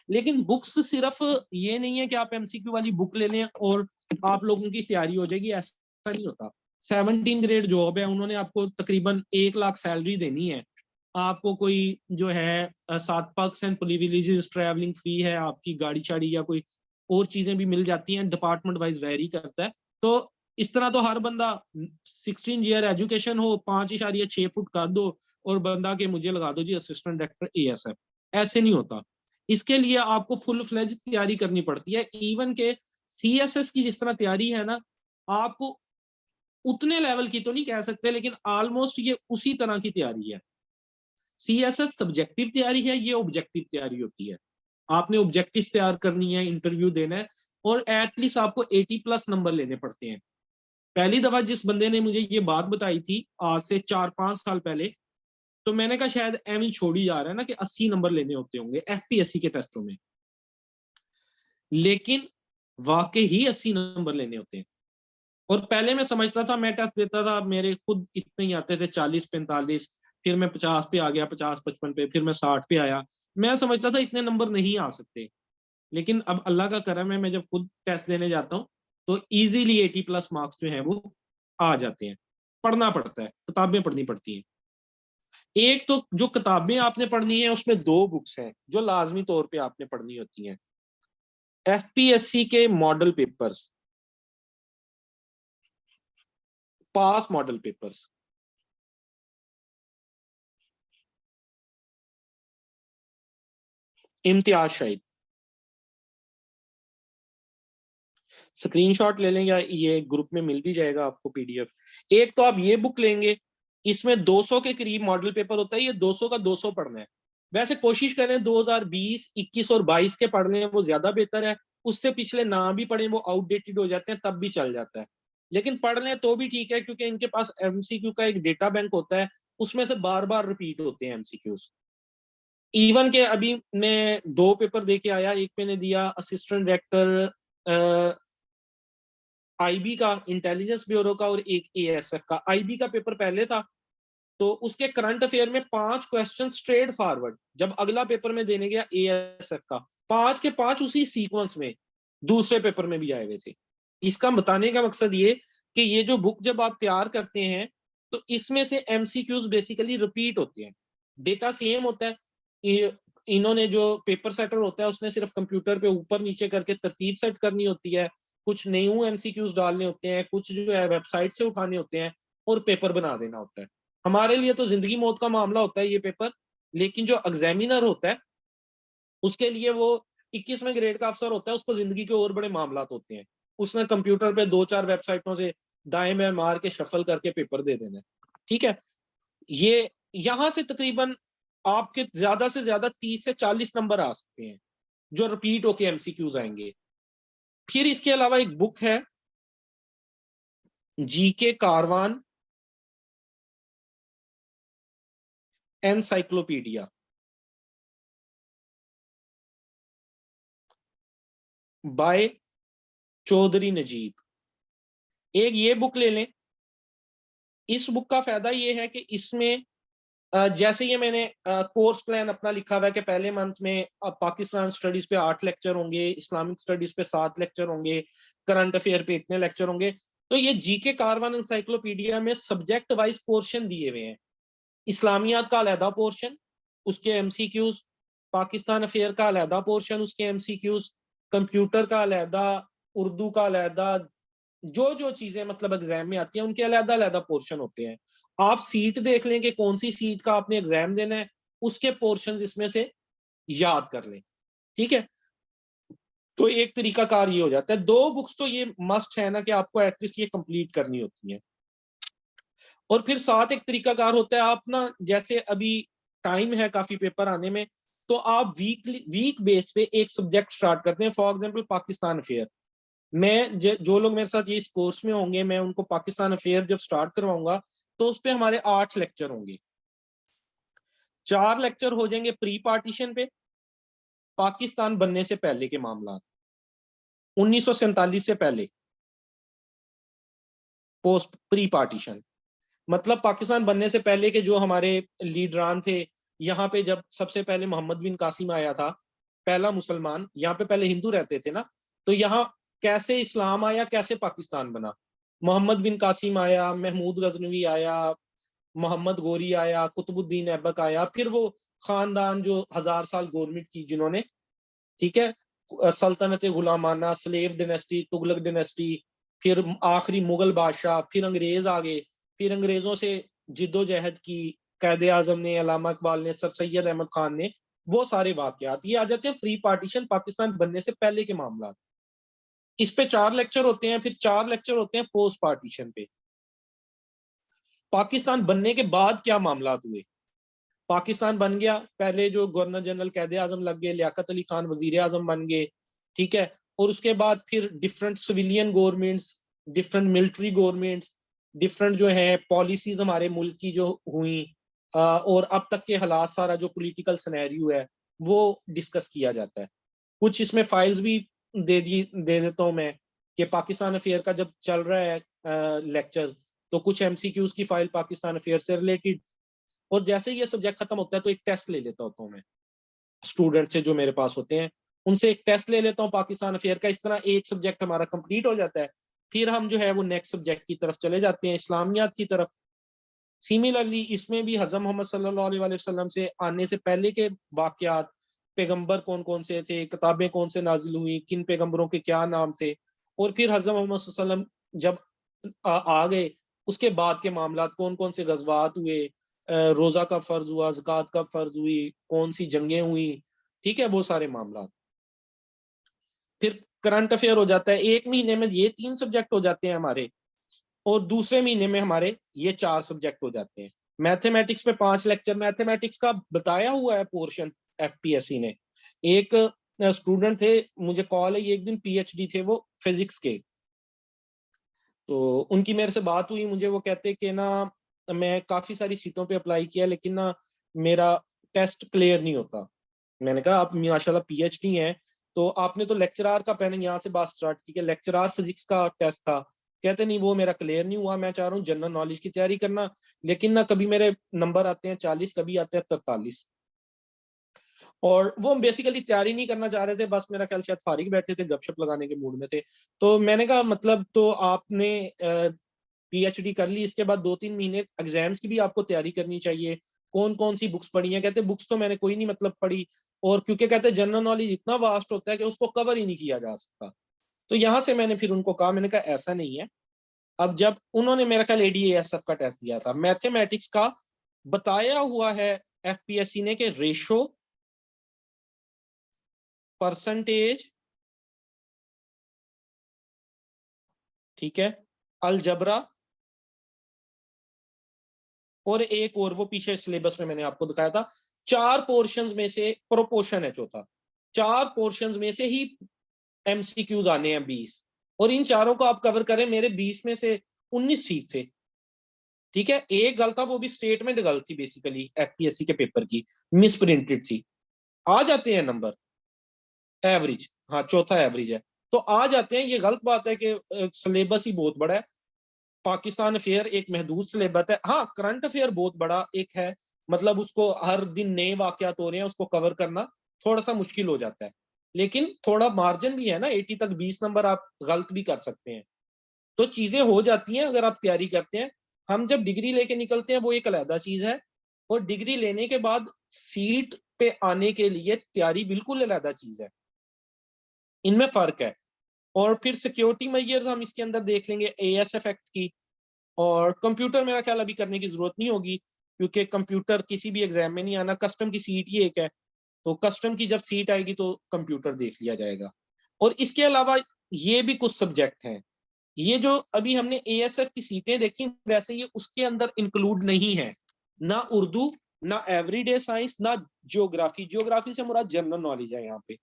लेकिन बुक्स सिर्फ ये नहीं है कि आप MCQ वाली बुक ले लें और आप लोगों की तैयारी हो जाएगी, ऐसा नहीं होता। 17 ग्रेड जॉब है, उन्होंने आपको तकरीबन 1 लाख सैलरी देनी है। आपको कोई जो है 7% प्रिविलेजेस, ट्रैवलिंग फ्री है, आपकी गाड़ी शाड़ी या कोई और चीजें भी मिल जाती हैं, डिपार्टमेंट वाइज वेरी करता है। तो इस तरह तो हर बंदा 16 ईयर एजुकेशन हो, 5.6 फुट कर दो और बंदा के मुझे लगा दो जी असिस्टेंट डायरेक्टर ASF, ऐसे नहीं होता। इसके लिए आपको फुल फ्लेज तैयारी करनी पड़ती है। इवन के CSS की जिस तरह तैयारी है ना, आपको उतने लेवल की तो नहीं कह सकते, लेकिन ऑलमोस्ट ये उसी तरह की तैयारी है। CSS सब्जेक्टिव तैयारी है, ये ऑब्जेक्टिव तैयारी होती है। आपने ऑब्जेक्टिव तैयार करनी है, इंटरव्यू देना है, और एटलीस्ट आपको 80+ नंबर लेने पड़ते हैं। पहली दफा जिस बंदे ने मुझे ये बात बताई थी आज से 4-5 साल पहले, तो मैंने कहा शायद एम ही छोड़ ही जा रहा है ना कि 80 नंबर लेने होते होंगे एफपीएससी के टेस्टों में, लेकिन वाकई ही 80 नंबर लेने होते हैं। और पहले मैं समझता था, मैं टेस्ट देता था, मेरे खुद इतने ही आते थे 40-45, फिर मैं 50 पे आ गया, 50-55 पे, फिर मैं 60 पे आया। मैं समझता था इतने नंबर नहीं आ सकते, लेकिन अब अल्लाह का करम है, मैं जब खुद टेस्ट देने जाता हूँ तो इजीली 80+ मार्क्स जो हैं वो आ जाते हैं। पढ़ना पड़ता है, किताबें पढ़नी पड़ती हैं। एक तो जो किताबें आपने पढ़नी है उसमें 2 बुक्स हैं जो लाजमी तौर पे आपने पढ़नी होती हैं। एफपीएससी के model papers, pass model papers, Imtiaz Shahid, screenshot ले लें या ये ग्रुप में मिल भी जाएगा आपको पीडीएफ। एक तो आप ये बुक लेंगे, इसमें 200 के करीब मॉडल पेपर होता है, ये 200 का 200 पढ़ना है। वैसे कोशिश करें 2020, 21 और 22 के पढ़ने वो ज्यादा बेहतर है। उससे पिछले ना भी पढ़े, वो आउटडेटेड हो जाते हैं, तब भी चल जाता है। लेकिन पढ़ लें तो भी ठीक है, क्योंकि इनके पास एमसीक्यू का एक डेटा बैंक होता है, उसमें से बार बार रिपीट होते हैं एमसीक्यूज। इवन के अभी मैं 2 पेपर दे के आया, एक मैंने दिया असिस्टेंट डायरेक्टर आईबी का, इंटेलिजेंस ब्यूरो का, और एक एएसएफ का। आईबी का पेपर पहले था, तो उसके करंट अफेयर में 5 क्वेश्चन स्ट्रेट फॉरवर्ड। जब अगला पेपर में देने गया एएसएफ का, 5 के 5 उसी सीक्वेंस में दूसरे पेपर में भी आए हुए थे। इसका बताने का मकसद ये कि ये जो बुक जब आप तैयार करते हैं तो इसमें से एमसीक्यूज बेसिकली रिपीट होते हैं, डेटा सेम होता है। इन्होंने जो पेपर सेटर होता है उसने सिर्फ कंप्यूटर पे ऊपर नीचे करके तरतीब सेट करनी होती है, कुछ न्यू एमसीक्यूज डालने होते हैं, कुछ जो है वेबसाइट से उठाने होते हैं, और पेपर बना देना होता है। हमारे लिए तो जिंदगी मौत का मामला होता है ये पेपर, लेकिन जो एग्जामिनर होता है उसके लिए वो 21वें ग्रेड का अफसर होता है, उसको जिंदगी के और बड़े मामला होते हैं। उसने कंप्यूटर पे 2-4 वेबसाइटों से दाएं में मार के शफल करके पेपर दे देना है। ठीक है, ये यहां से तकरीबन आपके ज्यादा से ज्यादा 30 से 40 नंबर आ सकते हैं जो रिपीट होके एमसीक्यूज आएंगे। फिर इसके अलावा एक बुक है GK Karwan encyclopedia, bye Chaudhary Najeeb. एक ये बुक ले लें। इस बुक का फायदा ये है कि इसमें जैसे ये मैंने कोर्स प्लान अपना लिखा हुआ है कि पहले मंथ में पाकिस्तान स्टडीज पे 8 लेक्चर होंगे, इस्लामिक स्टडीज पे 7 लेक्चर होंगे, करंट अफेयर पे इतने लेक्चर होंगे। तो ये जीके कारवान एनसाइक्लोपीडिया में सब्जेक्ट वाइज पोर्शन दिए हुए हैं। इस्लामियात का अलहदा पोर्शन, उसके एमसीक्यूज, पाकिस्तान अफेयर का अलहदा पोर्शन, उसके एमसीक्यूज, कंप्यूटर का अलहदा, उर्दू का अलहदा, जो जो चीजें मतलब एग्जाम में आती हैं उनके अलग अलग पोर्शन होते हैं। आप सीट देख लें कि कौन सी सीट का आपने एग्जाम देना है, उसके पोर्शन इसमें से याद कर लें। ठीक है, तो एक तरीका कार ये हो जाता है। 2 बुक्स तो ये मस्ट है ना कि आपको एटलीस्ट ये कंप्लीट करनी होती है। और फिर साथ एक तरीका कार होता है, आप ना जैसे अभी टाइम है काफी पेपर आने में, तो आप वीक बेस पे एक सब्जेक्ट स्टार्ट करते हैं। फॉर एग्जाम्पल पाकिस्तान अफेयर, मैं जो लोग मेरे साथ ये इस कोर्स में होंगे, मैं उनको पाकिस्तान अफेयर जब स्टार्ट करवाऊंगा तो उस पर हमारे 8 लेक्चर होंगे। 4 लेक्चर हो जाएंगे प्री पार्टीशन पे, पाकिस्तान बनने से पहले के मामला, 1947 से पहले, पोस्ट प्री पार्टीशन, मतलब पाकिस्तान बनने से पहले के जो हमारे लीडरान थे। यहाँ पे जब सबसे पहले मोहम्मद बिन कासिम आया था, पहला मुसलमान, यहाँ पे पहले हिंदू रहते थे ना, तो यहाँ कैसे इस्लाम आया, कैसे पाकिस्तान बना। मोहम्मद बिन कासिम आया, महमूद गजनवी आया, मोहम्मद गोरी आया, कुतुबुद्दीन ऐबक आया, फिर वो खानदान जो 1000 साल गवर्नमेंट की जिन्होंने, ठीक है, सल्तनत गुलामाना, स्लेव डिनेस्टी, तुगलक डिनेस्टी, फिर आखिरी मुगल बादशाह, फिर अंग्रेज आ गए, फिर अंग्रेजों से जिद्दोजहद की कैद आजम ने, अलामा इकबाल ने, सर सैयद अहमद खान ने, वो सारे वाकयात ये आ जाते हैं प्री पार्टीशन, पाकिस्तान बनने से पहले के मामला। इस पे 4 लेक्चर होते हैं, फिर 4 लेक्चर होते हैं पोस्ट पार्टीशन पे, पाकिस्तान बनने के बाद क्या मामला हुए। पाकिस्तान बन गया, पहले जो गवर्नर जनरल कैद आजम लग गए, लियाकत अली खान वजीर आजम बन गए, ठीक है, और उसके बाद फिर different civilian governments, different military governments, different जो है पॉलिसीज हमारे मुल्क की जो हुई, और अब तक के हालात, सारा जो पॉलिटिकल सिनेरियो है वो डिस्कस किया जाता है। कुछ इसमें फाइल्स भी दे देता हूँ मैं, कि पाकिस्तान अफेयर का जब चल रहा है लेक्चर, तो कुछ एमसीक्यूज की फाइल पाकिस्तान अफेयर से रिलेटेड, और जैसे ही ये सब्जेक्ट खत्म होता है तो एक टेस्ट ले लेता होता हूँ मैं स्टूडेंट से जो मेरे पास होते हैं, उनसे एक टेस्ट ले लेता हूँ पाकिस्तान अफेयर का। इस तरह एक सब्जेक्ट हमारा कंप्लीट हो जाता है। फिर हम जो है वो नेक्स्ट सब्जेक्ट की तरफ चले जाते हैं, इस्लामियात की तरफ। सिमिलरली इसमें भी हज़रत मोहम्मद सल्लल्लाहु अलैहि वसल्लम से आने से पहले के वाकयात, पैगंबर कौन कौन से थे, किताबें कौन से नाजिल हुई, किन पैगंबरों के क्या नाम थे, और फिर हज़रत मोहम्मद सल्लल्लाहु अलैहि वसल्लम जब आ गए, उसके बाद के मामलात, कौन कौन से गजवात हुए, रोजा कब फर्ज हुआ, ज़कात कब फर्ज हुई, कौन सी जंगें हुई, ठीक है, वो सारे मामलात। फिर करंट अफेयर हो जाता है। एक महीने में ये 3 सब्जेक्ट हो जाते हैं हमारे, और दूसरे महीने में हमारे ये 4 सब्जेक्ट हो जाते हैं। मैथमेटिक्स पे 5 लेक्चर, मैथमेटिक्स का बताया हुआ है पोर्शन एफपीएससी ने। एक स्टूडेंट थे, मुझे कॉल है, ये एक दिन पीएचडी थे वो फिजिक्स के, तो उनकी मेरे से बात हुई, मुझे वो कहते कि ना मैं काफी सारी सीटों पे अप्लाई किया, लेकिन ना मेरा टेस्ट क्लियर नहीं होता। मैंने कहा आप माशाल्लाह पीएचडी हैं, तो आपने तो लेक्चरार का, पहले यहाँ से बात स्टार्ट की कि लेक्चरार फिजिक्स का टेस्ट था। कहते नहीं वो मेरा क्लियर नहीं हुआ, मैं चाह रहा हूँ जनरल नॉलेज की तैयारी करना, लेकिन ना कभी मेरे नंबर आते हैं 40, कभी आते हैं 43। और वो बेसिकली तैयारी नहीं करना चाह रहे थे, बस मेरा ख्याल शायद फारिग बैठे थे, गपशप लगाने के मूड में थे। तो मैंने कहा मतलब तो आपने पीएचडी कर ली, इसके बाद 2-3 महीने एग्जाम्स की भी आपको तैयारी करनी चाहिए, कौन कौन सी बुक्स पढ़ी हैं? कहते बुक्स तो मैंने कोई नहीं मतलब पढ़ी, और क्योंकि कहते जनरल नॉलेज इतना वास्ट होता है कि उसको कवर ही नहीं किया जा सकता। तो यहाँ से मैंने फिर उनको कहा, मैंने कहा ऐसा नहीं है। अब जब उन्होंने मेरा ख्याल एडीएएसएफ का टेस्ट दिया था, मैथमेटिक्स का बताया हुआ है एफपीएससी ने कि रेशो, परसेंटेज, ठीक है, अलजबरा, और एक और वो पीछे सिलेबस में मैंने आपको दिखाया था, 4 पोर्शंस में से प्रोपोर्शन है चौथा, 4 पोर्शंस में से ही एमसीक्यूज आने हैं 20, और इन चारों को आप कवर करें, मेरे 20 में से 19 ठीक थे। ठीक है, एक गलत था, वो भी स्टेटमेंट गलत थी, बेसिकली एफपीएससी के पेपर की मिस प्रिंटेड थी। आ जाते हैं नंबर एवरेज, हाँ चौथा एवरेज है, तो आ जाते हैं। ये गलत बात है कि सिलेबस ही बहुत बड़ा है। पाकिस्तान अफेयर एक महदूद सिलेबस है, हाँ करंट अफेयर बहुत बड़ा एक है, मतलब उसको हर दिन नए वाकयात हो रहे हैं, उसको कवर करना थोड़ा सा मुश्किल हो जाता है, लेकिन थोड़ा मार्जिन भी है ना, 80 तक 20 नंबर आप गलत भी कर सकते हैं, तो चीजें हो जाती हैं अगर आप तैयारी करते हैं। हम जब डिग्री लेके निकलते हैं वो एक अलग चीज है, और डिग्री लेने के बाद सीट पे आने के लिए तैयारी बिल्कुल अलग चीज है, इनमें फर्क है। और फिर सिक्योरिटी मेजर्स हम इसके अंदर देख लेंगे एएसएफ एक्ट की, और कंप्यूटर मेरा ख्याल अभी करने की जरूरत नहीं होगी, क्योंकि कंप्यूटर किसी भी एग्जाम में नहीं आना, कस्टम की सीट ही एक है, तो कस्टम की जब सीट आएगी तो कंप्यूटर देख लिया जाएगा। और इसके अलावा ये भी कुछ सब्जेक्ट हैं, ये जो अभी हमने एएसएफ की सीटें देखी, वैसे ये उसके अंदर इंक्लूड नहीं है, ना उर्दू, ना एवरीडे साइंस, ना जियोग्राफी। जियोग्राफी से मुराद जनरल नॉलेज है यहाँ पे।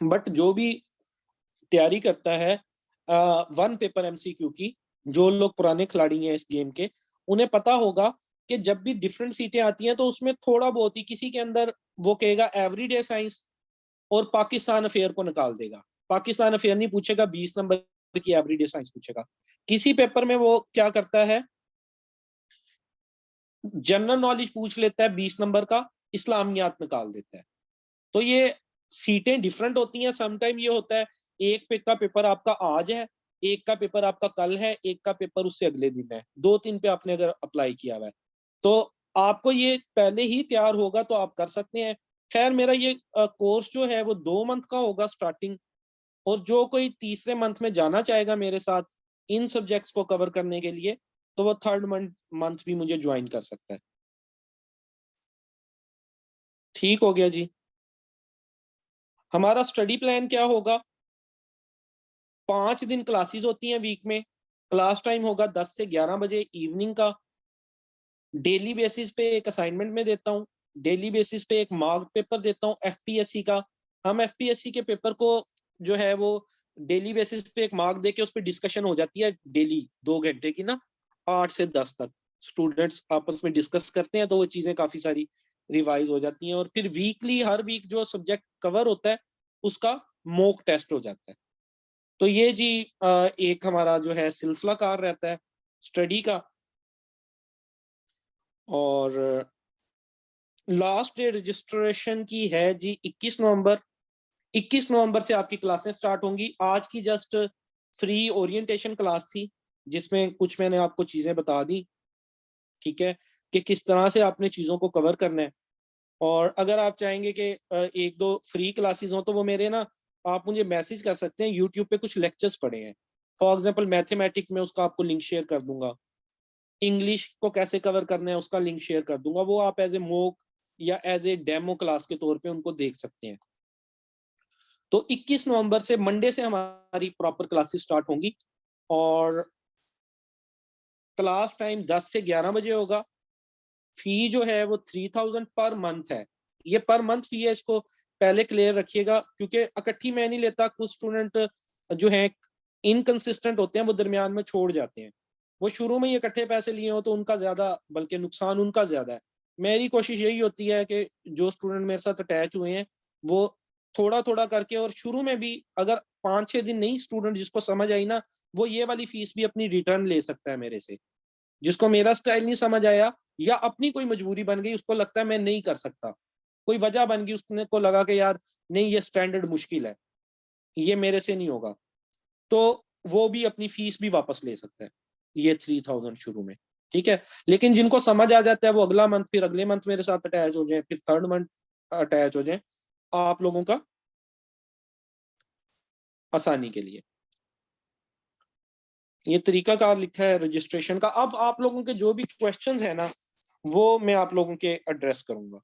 बट जो भी तैयारी करता है वन पेपर एमसीक्यू की, जो लोग पुराने खिलाड़ी हैं इस गेम के, उन्हें पता होगा कि जब भी डिफरेंट सीटें आती हैं तो उसमें थोड़ा बहुत ही किसी के अंदर वो कहेगा एवरीडे साइंस, और पाकिस्तान अफेयर को निकाल देगा। पाकिस्तान अफेयर नहीं पूछेगा, 20 नंबर की एवरीडे साइंस पूछेगा। किसी पेपर में वो क्या करता है, जनरल नॉलेज पूछ लेता है 20 नंबर का, इस्लामियात निकाल देता है। तो ये सीटें डिफरेंट होती हैं। समटाइम ये होता है एक पे का पेपर आपका आज है, एक का पेपर आपका कल है, एक का पेपर उससे अगले दिन है, 2-3 पे आपने अगर अप्लाई किया हुआ है, तो आपको ये पहले ही तैयार होगा तो आप कर सकते हैं। खैर मेरा ये कोर्स जो है वो 2 मंथ का होगा स्टार्टिंग, और जो कोई तीसरे मंथ में जाना चाहेगा मेरे साथ इन सब्जेक्ट्स को कवर करने के लिए, तो वो थर्ड मंथ भी मुझे ज्वाइन कर सकता है। ठीक हो गया जी। हमारा स्टडी प्लान क्या होगा, 5 दिन क्लासेस होती हैं वीक में, क्लास टाइम होगा 10 से 11 बजे इवनिंग का। डेली बेसिस पे एक असाइनमेंट में देता हूँ, डेली बेसिस पे एक मार्क पेपर देता हूँ एफपीएससी का, हम एफपीएससी के पेपर को जो है वो डेली बेसिस पे एक मार्क देके उस पर डिस्कशन हो जाती है डेली 2 घंटे की ना, 8 से 10 तक स्टूडेंट्स आपस में डिस्कस करते हैं, तो वो चीजें काफी सारी रिवाइज हो जाती हैं। और फिर वीकली हर वीक जो सब्जेक्ट कवर होता है उसका मॉक टेस्ट हो जाता है। तो ये जी एक हमारा जो है सिलसिलाकार रहता है स्टडी का। और लास्ट डे रजिस्ट्रेशन की है जी 21 नवंबर। 21 नवंबर से आपकी क्लासें स्टार्ट होंगी। आज की जस्ट फ्री ओरिएंटेशन क्लास थी जिसमें कुछ मैंने आपको चीजें बता दी, ठीक है, कि किस तरह से आपने चीजों को कवर करना है। और अगर आप चाहेंगे कि एक दो फ्री क्लासेस हो तो वो मेरे ना, आप मुझे मैसेज कर सकते हैं। यूट्यूब पे कुछ लेक्चर्स पड़े हैं, फॉर एग्जाम्पल मैथमेटिक में, उसका आपको लिंक शेयर कर दूंगा। इंग्लिश को कैसे कवर करना है उसका लिंक शेयर कर दूंगा। वो आप एज ए मॉक या एज ए डेमो क्लास के तौर पे उनको देख सकते हैं। तो 21 नवंबर से मंडे से हमारी प्रॉपर क्लासेस स्टार्ट होंगी और क्लास टाइम 10 से 11 बजे होगा। फी जो है वो 3000 पर मंथ है। ये पर मंथ फी है, इसको पहले क्लियर रखिएगा, क्योंकि इकट्ठी मैं नहीं लेता। कुछ स्टूडेंट जो है इनकंसिस्टेंट होते हैं, वो दरमियान में छोड़ जाते हैं। वो शुरू में ही इकट्ठे पैसे लिए हो तो उनका ज्यादा, बल्कि नुकसान उनका ज्यादा है। मेरी कोशिश यही होती है कि जो स्टूडेंट मेरे साथ अटैच हुए हैं वो थोड़ा थोड़ा करके, और शुरू में भी अगर 5-6 दिन नहीं स्टूडेंट जिसको समझ आई ना, वो ये वाली फीस भी अपनी रिटर्न ले सकता है मेरे से। जिसको मेरा स्टाइल नहीं समझ आया या अपनी कोई मजबूरी बन गई, उसको लगता है मैं नहीं कर सकता, कोई वजह बन गई, उसने को लगा कि यार नहीं ये स्टैंडर्ड मुश्किल है, ये मेरे से नहीं होगा, तो वो भी अपनी फीस भी वापस ले सकता है, ये 3000 शुरू में, ठीक है। लेकिन जिनको समझ आ जाता है वो अगला मंथ, फिर अगले मंथ मेरे साथ अटैच हो जाए, फिर थर्ड मंथ अटैच हो जाए, आप लोगों का आसानी के लिए ये तरीकाकार लिखा है रजिस्ट्रेशन का। अब आप लोगों के जो भी क्वेश्चंस है ना, वो मैं आप लोगों के एड्रेस करूंगा।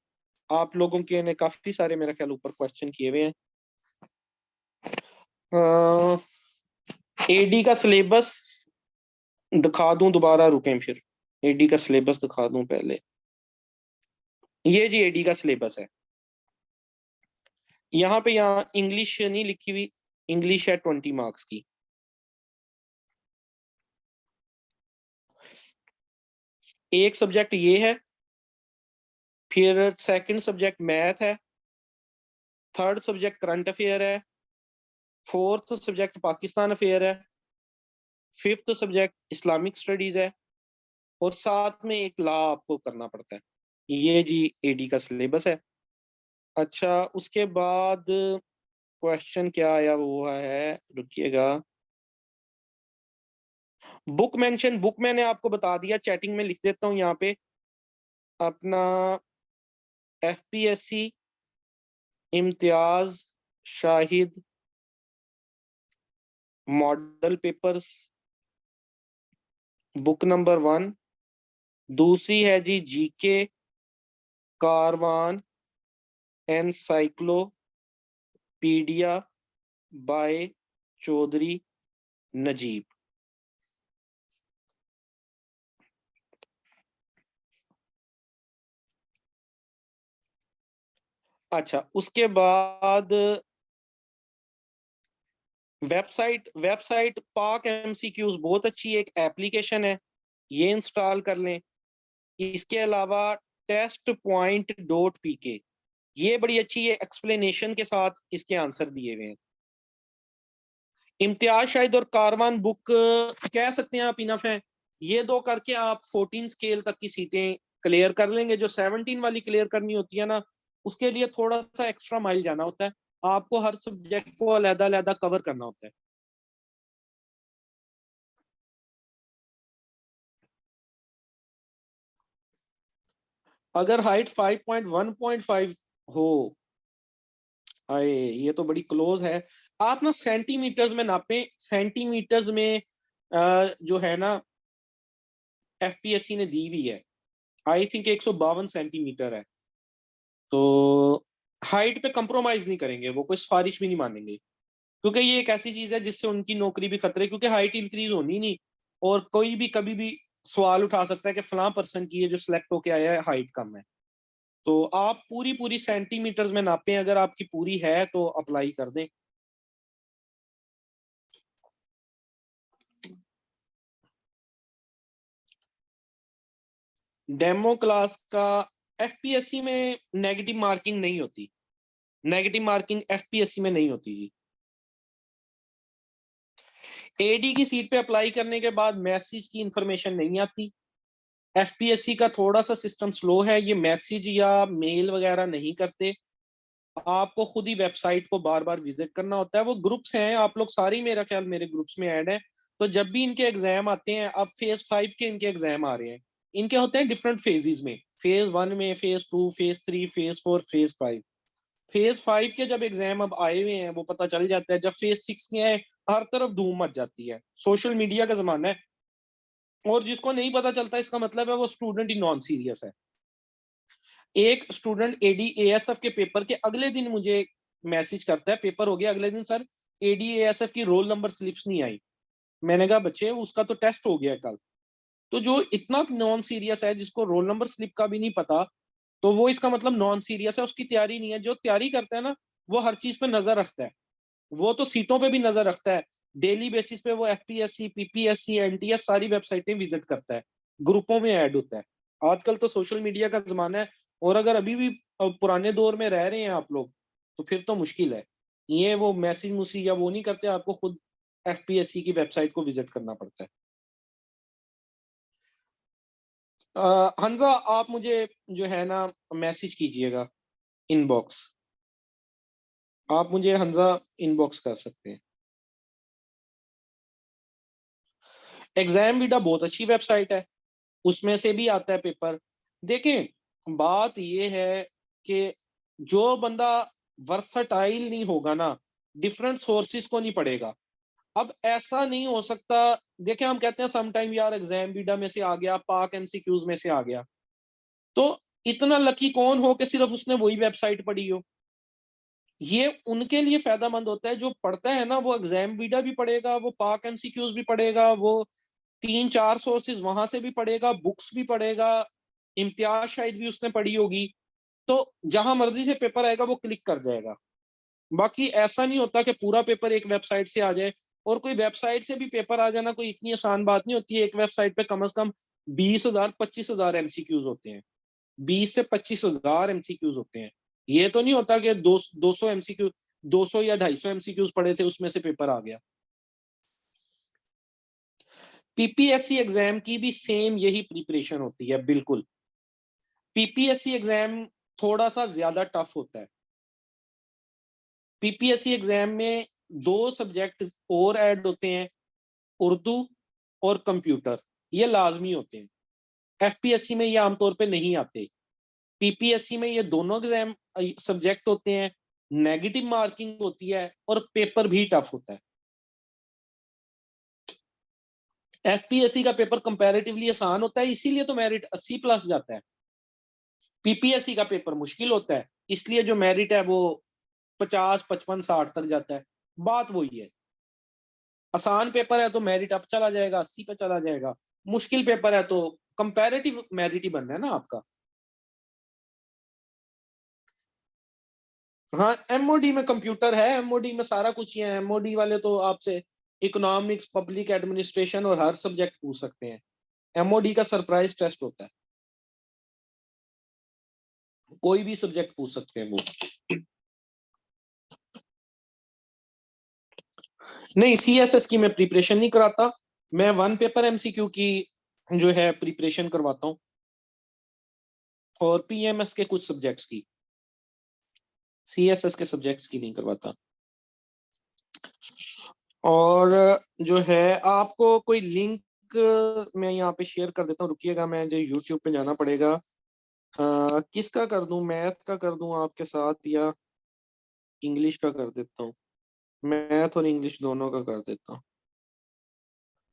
आप लोगों के ने काफी सारे मेरा ख्याल ऊपर क्वेश्चन किए हुए हैं। एडी का सिलेबस दिखा दूं दोबारा, रुकें फिर एडी का सिलेबस दिखा दूं पहले। ये जी एडी का सिलेबस है। यहाँ पे यहाँ इंग्लिश नहीं लिखी हुई, इंग्लिश है 20 मार्क्स की। एक सब्जेक्ट ये है, फिर सेकंड सब्जेक्ट मैथ है, थर्ड सब्जेक्ट करंट अफेयर है, फोर्थ सब्जेक्ट पाकिस्तान अफेयर है, फिफ्थ सब्जेक्ट इस्लामिक स्टडीज है, और साथ में एक लॉ आपको करना पड़ता है। ये जी एडी का सिलेबस है। अच्छा, उसके बाद क्वेश्चन क्या आया हुआ है, रुकिएगा। बुक मेंशन, बुक मैंने आपको बता दिया, चैटिंग में लिख देता हूँ यहाँ पे। अपना FPSC Imtiaz Shahid model papers, book number 1। दूसरी है जी GK Karwan encyclopedia bye Chaudhary Najeeb. अच्छा, उसके बाद वेबसाइट, वेबसाइट पाक एमसीक्यूज बहुत अच्छी एक एप्लीकेशन है, ये इंस्टॉल कर लें। इसके अलावा टेस्ट पॉइंट डॉट पीके, ये बड़ी अच्छी है, एक्सप्लेनेशन के साथ इसके आंसर दिए हुए हैं। इम्तियाज शाहिद और कारवान बुक कह सकते हैं आप इनफ है। ये दो करके आप 14 स्केल तक की सीटें क्लियर कर लेंगे। जो 17 वाली क्लियर करनी होती है ना, उसके लिए थोड़ा सा एक्स्ट्रा माइल जाना होता है, आपको हर सब्जेक्ट को अलग अलग कवर करना होता है। अगर हाइट 5.1.5 हो, आए ये तो बड़ी क्लोज है। आप ना सेंटीमीटर्स में नापें, सेंटीमीटर्स में जो है ना एफपीएससी ने दी हुई है, आई थिंक 152 सेंटीमीटर है। तो हाइट पे कंप्रोमाइज नहीं करेंगे, वो कोई सिफारिश भी नहीं मानेंगे, क्योंकि ये एक ऐसी चीज है जिससे उनकी नौकरी भी खतरे, क्योंकि हाइट इंक्रीज होनी नहीं। और कोई भी कभी भी सवाल उठा सकता है कि फलां पर्सन की है जो सिलेक्ट होके आया है हाइट कम है। तो आप पूरी पूरी सेंटीमीटर्स में नापें, अगर आपकी पूरी है तो अप्लाई कर दें। डेमो क्लास का एफपीएससी में नेगेटिव मार्किंग नहीं होती, नेगेटिव मार्किंग एफपीएससी में नहीं होती जी। एडी की सीट पे अप्लाई करने के बाद मैसेज की इंफॉर्मेशन नहीं आती। एफपीएससी का थोड़ा सा सिस्टम स्लो है, ये मैसेज या मेल वगैरह नहीं करते, आपको खुद ही वेबसाइट को बार बार विजिट करना होता है। वो ग्रुप्स हैं, आप लोग सारे ही मेरा ख्याल मेरे ग्रुप्स में ऐड हैं। तो जब भी इनके एग्जाम आते हैं, अब फेज 5 के इनके एग्जाम आ रहे हैं, इनके होते हैं डिफरेंट फेजेस में, फेज 1 में, phase 2, phase 3, phase 4, phase 5। Phase 5 के जब एग्जाम अब आए हुए हैं वो पता चल जाता है। जब फेज 6 के हैं, हर तरफ धूम मच जाती है, सोशल मीडिया का जमाना है, और जिसको नहीं पता चलता इसका मतलब है वो स्टूडेंट ही नॉन सीरियस है। एक स्टूडेंट एडी एएसएफ के पेपर के अगले दिन मुझे मैसेज करता है, पेपर हो गया अगले दिन, सर एडी एएसएफ की रोल नंबर स्लिप्स नहीं आई। मैंने कहा बच्चे उसका तो टेस्ट हो गया कल। तो जो इतना नॉन सीरियस है, जिसको रोल नंबर स्लिप का भी नहीं पता, तो वो इसका मतलब नॉन सीरियस है, उसकी तैयारी नहीं है। जो तैयारी करता है ना, वो हर चीज पे नजर रखता है, वो तो सीटों पे भी नजर रखता है। डेली बेसिस पे वो एफपीएससी, पीपीएससी, एनटीएस सारी वेबसाइटें विजिट करता है, ग्रुपों में ऐड होता है। आजकल तो सोशल मीडिया का जमाना है, और अगर अभी भी पुराने दौर में रह रहे हैं आप लोग, तो फिर तो मुश्किल है। ये वो मैसेज मुसी या वो नहीं करते, आपको खुद एफपीएससी की वेबसाइट को विजिट करना पड़ता है। हंजा, आप मुझे जो है ना मैसेज कीजिएगा इनबॉक्स, आप मुझे हंजा इनबॉक्स कर सकते हैं। एग्जाम वीडा बहुत अच्छी वेबसाइट है, उसमें से भी आता है पेपर। देखें, बात ये है कि जो बंदा वर्सटाइल नहीं होगा ना, डिफरेंट सोर्सेज को नहीं पढ़ेगा। अब ऐसा नहीं हो सकता, देखें हम कहते हैं समटाइम यार एग्जाम बीडा में से आ गया, पाक एमसीक्यूज में से आ गया, तो इतना लकी कौन हो कि सिर्फ उसने वही वेबसाइट पढ़ी हो। ये उनके लिए फायदामंद होता है, जो पढ़ता है ना वो एग्जाम बीडा भी पढ़ेगा, वो पाक एमसीक्यूज भी पढ़ेगा, वो 3-4 सोर्सेज वहां से भी पढ़ेगा, बुक्स भी पढ़ेगा, इम्तियाज शायद भी उसने पढ़ी होगी। तो जहां मर्जी से पेपर आएगा वो क्लिक कर जाएगा। बाकी ऐसा नहीं होता कि पूरा पेपर एक वेबसाइट से आ जाए, और कोई वेबसाइट से भी पेपर आ जाना कोई इतनी आसान बात नहीं होती है। एक वेबसाइट पे कम से कम 20,000 25,000 एमसीक्यूज होते हैं, 20 से 25,000 एमसीक्यूज होते हैं। ये तो नहीं होता कि 200 एमसीक्यू, 200 या 250 एमसीक्यूज पढ़े थे उसमें से पेपर आ गया। पीपीएससी एग्जाम की भी सेम यही प्रिपरेशन होती है बिल्कुल। पीपीएससी एग्जाम थोड़ा सा ज्यादा टफ होता है। पीपीएससी एग्जाम में दो सब्जेक्ट और ऐड होते हैं, उर्दू और कंप्यूटर, ये लाजमी होते हैं। एफपीएससी में ये आमतौर पे नहीं आते। पीपीएससी में ये दोनों एग्जाम सब्जेक्ट होते हैं, नेगेटिव मार्किंग होती है, और पेपर भी टफ होता है। एफपीएससी का पेपर कंपैरेटिवली आसान होता है, इसीलिए तो मेरिट 80+ जाता है। पीपीएससी का पेपर मुश्किल होता है, इसलिए जो मेरिट है वो 50, 55, 60 तक जाता है। बात वही है, आसान पेपर है तो मेरिट अप चला जाएगा, 80 पे चला जाएगा। मुश्किल पेपर है तो कंपैरेटिव मेरिट ही बनना है ना आपका। हाँ, एमओडी में कंप्यूटर है, एमओडी में सारा कुछ ही है। एमओडी वाले तो आपसे इकोनॉमिक्स, पब्लिक एडमिनिस्ट्रेशन और हर सब्जेक्ट पूछ सकते हैं। एमओडी का सरप्राइज टेस्ट होता है, कोई भी सब्जेक्ट पूछ सकते हैं वो। नहीं, सीएसएस की मैं प्रिपरेशन नहीं कराता, मैं वन पेपर एमसीक्यू की जो है प्रिपरेशन करवाता हूँ, और पीएमएस के कुछ सब्जेक्ट्स की, सीएसएस के सब्जेक्ट्स की नहीं करवाता। और जो है आपको कोई लिंक मैं यहाँ पे शेयर कर देता हूँ, रुकिएगा, मैं जो यूट्यूब पे जाना पड़ेगा। किसका कर दूं, मैथ का कर दूं आपके साथ, या इंग्लिश का कर देता हूँ। मैथ और इंग्लिश दोनों का कर देता हूँ,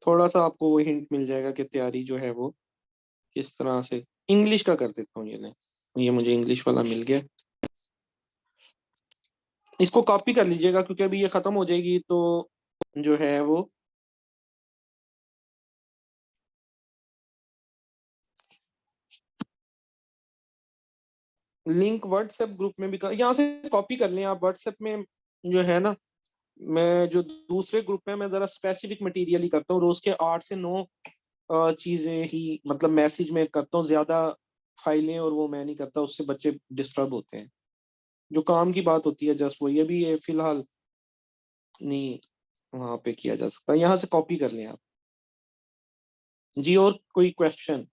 थोड़ा सा आपको वो हिंट मिल जाएगा कि तैयारी जो है वो किस तरह से। इंग्लिश का कर देता हूँ, ये मुझे इंग्लिश वाला मिल गया। इसको कॉपी कर लीजिएगा क्योंकि अभी ये खत्म हो जाएगी, तो जो है वो लिंक व्हाट्सएप ग्रुप में भी यहाँ से कॉपी कर लें आप। व्हाट्सएप में जो है ना, मैं जो दूसरे ग्रुप में मैं जरा स्पेसिफिक मटेरियल ही करता हूँ, रोज के 8 से 9 चीजें ही मतलब मैसेज में करता हूँ, ज्यादा फाइलें और वो मैं नहीं करता, उससे बच्चे डिस्टर्ब होते हैं। जो काम की बात होती है जस्ट वो, ये भी ये फिलहाल नहीं वहां पे किया जा सकता। यहाँ से कॉपी कर लें आप जी। और कोई क्वेश्चन?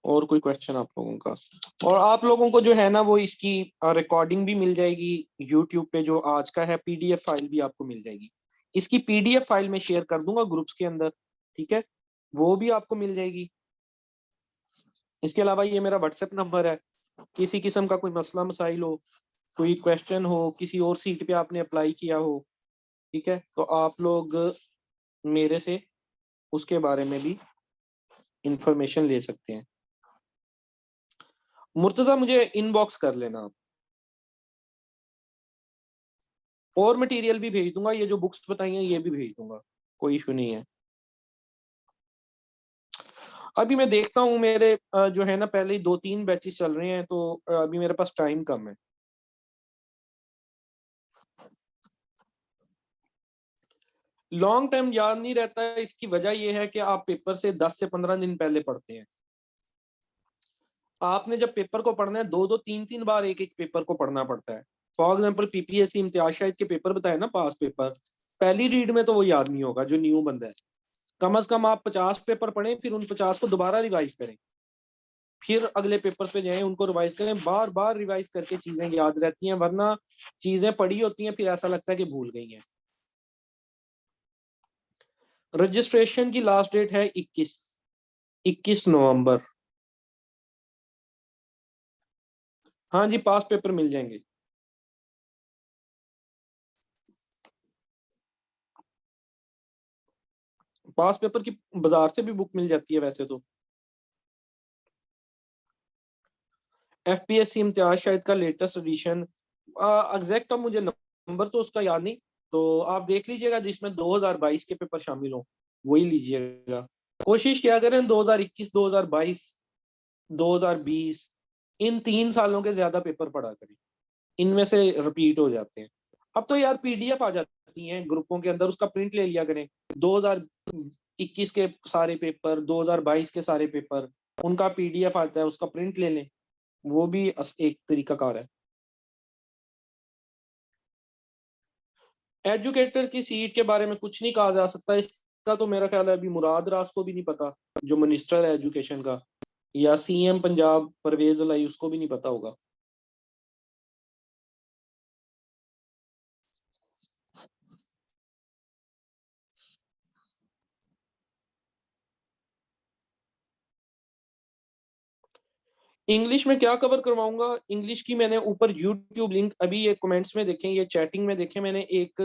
और कोई क्वेश्चन आप लोगों का? और आप लोगों को जो है ना वो इसकी रिकॉर्डिंग भी मिल जाएगी यूट्यूब पे, जो आज का है पीडीएफ फाइल भी आपको मिल जाएगी। इसकी पीडीएफ फाइल में शेयर कर दूंगा ग्रुप्स के अंदर, ठीक है, वो भी आपको मिल जाएगी। इसके अलावा ये मेरा व्हाट्सएप नंबर है, किसी किस्म का कोई मसला मसाइल हो, कोई क्वेश्चन हो, किसी और सीट पे आपने अप्लाई किया हो, ठीक है, तो आप लोग मेरे से उसके बारे में भी इंफॉर्मेशन ले सकते हैं। मुर्तजा मुझे इनबॉक्स कर लेना आप, और मटेरियल भी भेज दूंगा, ये जो बुक्स बताई हैं ये भी भेज दूंगा, कोई इशू नहीं है। अभी मैं देखता हूँ मेरे जो है ना पहले ही 2-3 बैचेस चल रहे हैं, तो अभी मेरे पास टाइम कम है। लॉन्ग टाइम याद नहीं रहता है, इसकी वजह यह है कि आप पेपर से 10 से 15 दिन पहले पढ़ते हैं। आपने जब पेपर को पढ़ना है 2-2 3-3 बार एक एक पेपर को पढ़ना पड़ता है। For example PPSC Imtiaz Shahid के पेपर बताए ना, पास पेपर, पहली रीड में तो वो याद नहीं होगा जो न्यू बंदा है। कम से कम आप 50 पेपर पढ़ें, फिर उन 50 को दोबारा रिवाइज करें, फिर अगले पेपर पे जाएं उनको रिवाइज करें। बार बार रिवाइज करके चीजें याद रहती हैं, वरना चीजें पढ़ी होती हैं फिर ऐसा लगता है कि भूल गई हैं। रजिस्ट्रेशन की लास्ट डेट है 21 नवंबर। हाँ जी, पास पेपर मिल जाएंगे। पास पेपर की बाजार से भी बुक मिल जाती है वैसे तो। एफपीएससी इम्तियाज शाहिद का लेटेस्ट एडिशन, एग्जैक्ट अब मुझे नंबर तो उसका याद नहीं, तो आप देख लीजिएगा जिसमें 2022 के पेपर शामिल हो वही लीजिएगा। कोशिश किया करें 2021, 2022, 2020, इन 3 सालों के ज्यादा पेपर पढ़ा करें, इनमें से रिपीट हो जाते हैं। अब तो यार पीडीएफ आ जाती हैं ग्रुपों के अंदर, उसका प्रिंट ले लिया करें। 2021 के सारे पेपर, 2022 के सारे पेपर, उनका पीडीएफ आता है, उसका प्रिंट ले लें, वो भी एक तरीका कार है। एजुकेटर की सीट के बारे में कुछ नहीं कहा जा सकता, इसका तो मेरा ख्याल है अभी मुराद रास को भी नहीं पता, जो मिनिस्टर है एजुकेशन का, या सीएम पंजाब परवेज लाई, उसको भी नहीं पता होगा। इंग्लिश में क्या कवर करवाऊंगा? इंग्लिश की मैंने ऊपर यूट्यूब लिंक अभी ये कमेंट्स में देखें, ये चैटिंग में देखें, मैंने एक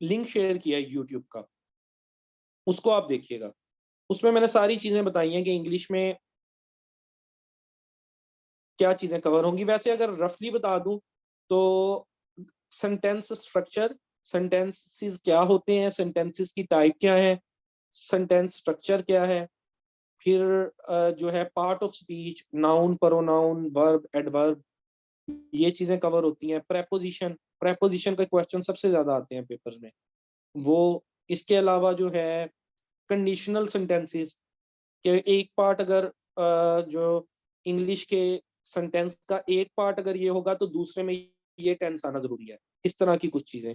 लिंक शेयर किया है यूट्यूब का, उसको आप देखिएगा। उसमें मैंने सारी चीजें बताई हैं कि इंग्लिश में क्या चीजें कवर होंगी। वैसे अगर रफली बता दूं तो सेंटेंस स्ट्रक्चर, सेंटेंसेस क्या होते हैं, सेंटेंसेस की टाइप क्या है, सेंटेंस स्ट्रक्चर क्या है, फिर जो है part of speech, noun, pronoun, verb, adverb, ये चीजें कवर होती हैं। प्रेपोजिशन, प्रेपोजिशन के क्वेश्चन सबसे ज्यादा आते हैं पेपर में वो। इसके अलावा जो है कंडीशनल सेंटेंसेस के एक पार्ट, अगर जो इंग्लिश के सेंटेंस का एक पार्ट अगर ये होगा तो दूसरे में ये टेंस आना जरूरी है, इस तरह की कुछ चीजें।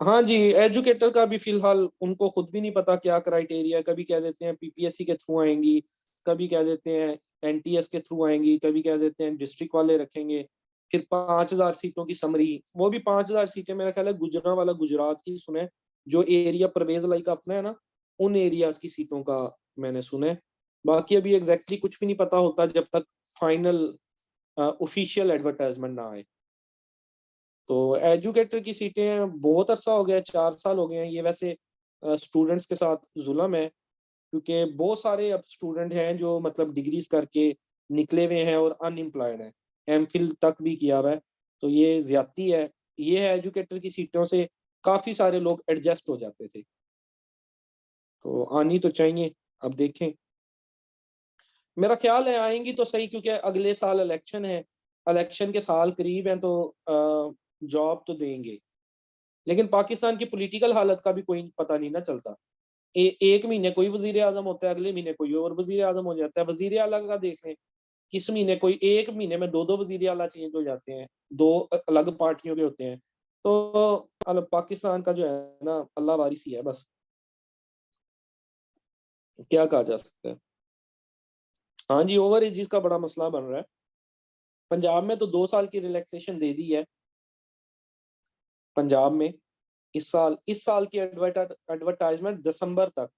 हाँ जी, एजुकेटर का भी फिलहाल उनको खुद भी नहीं पता क्या क्राइटेरिया है। कभी कह देते हैं पीपीएससी के थ्रू आएंगी, कभी कह देते हैं एनटीएस के थ्रू आएंगी, कभी कह देते हैं डिस्ट्रिक्ट वाले रखेंगे। फिर 5,000 सीटों की समरी, वो भी 5,000 सीटें मेरा ख्याल है गुजरा वाला गुजरात की सुने, जो एरिया परवेज लाई का अपना है ना, उन एरियाज की सीटों का मैंने सुने। बाकी अभी एग्जैक्टली कुछ भी नहीं पता होता जब तक फाइनल ऑफिशियल एडवर्टाइजमेंट ना आए। तो एजुकेटर की सीटें बहुत अरसा हो गया, 4 साल हो गए हैं। ये वैसे स्टूडेंट्स के साथ जुल्म है, क्योंकि बहुत सारे अब स्टूडेंट हैं जो मतलब डिग्रीज करके निकले हुए हैं और अनएम्प्लॉयड हैं। एमफिल तक भी किया हुआ है, तो ये ज्यादती है। ये एजुकेटर की सीटों से काफी सारे लोग एडजस्ट हो जाते थे, तो आनी तो चाहिए। अब देखें, मेरा ख्याल है आएंगी तो सही, क्योंकि अगले साल इलेक्शन है, इलेक्शन के साल करीब हैं, तो जॉब तो देंगे। लेकिन पाकिस्तान की पॉलिटिकल हालत का भी कोई पता नहीं ना चलता। एक महीने कोई वजीर आजम होता है, अगले महीने कोई और वजीर आजम हो जाता है। वजीर आला का देख लें, किस महीने कोई एक महीने में दो दो वजीर आला चेंज हो जाते हैं, दो अलग पार्टियों के होते हैं। तो पाकिस्तान का जो है ना, अल्लाह वारिस ही है बस, क्या कहा जा सकता है। हाँ जी, ओवर एजिस का बड़ा मसला बन रहा है। पंजाब में तो 2 साल की रिलैक्सेशन दे दी है। पंजाब में इस साल की एडवर्टाइजमेंट दिसंबर तक,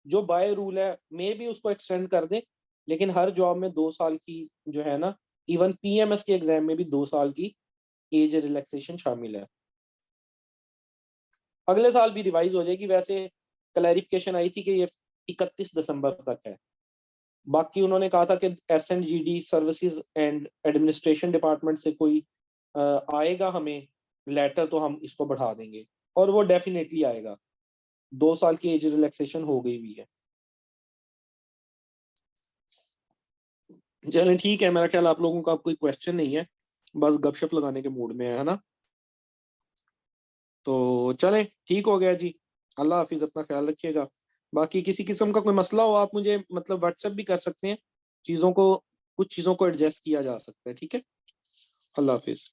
जो बाय रूल है मे भी उसको एक्सटेंड कर दे, लेकिन हर जॉब में 2 साल की जो है ना, इवन पीएमएस के एग्जाम में भी 2 साल की एज रिलैक्सेशन शामिल है। अगले साल भी रिवाइज हो जाएगी। वैसे क्लैरिफिकेशन आई थी कि ये 31 दिसंबर तक है। बाकी उन्होंने कहा था कि एसएनजीडी सर्विसेज एंड एडमिनिस्ट्रेशन डिपार्टमेंट से कोई आएगा हमें लेटर, तो हम इसको बढ़ा देंगे, और वो डेफिनेटली आएगा। 2 साल की एज रिलैक्सेशन हो गई हुई है। चलें ठीक है, मेरा ख्याल आप लोगों का कोई क्वेश्चन नहीं है, बस गपशप लगाने के मूड में है ना। तो चलें ठीक हो गया जी। अल्लाह हाफिज, अपना ख्याल रखिएगा। बाकी किसी किस्म का कोई मसला हो, आप मुझे मतलब व्हाट्सएप भी कर सकते हैं। चीज़ों को कुछ चीज़ों को एडजस्ट किया जा सकता है, ठीक है। अल्लाह हाफिज।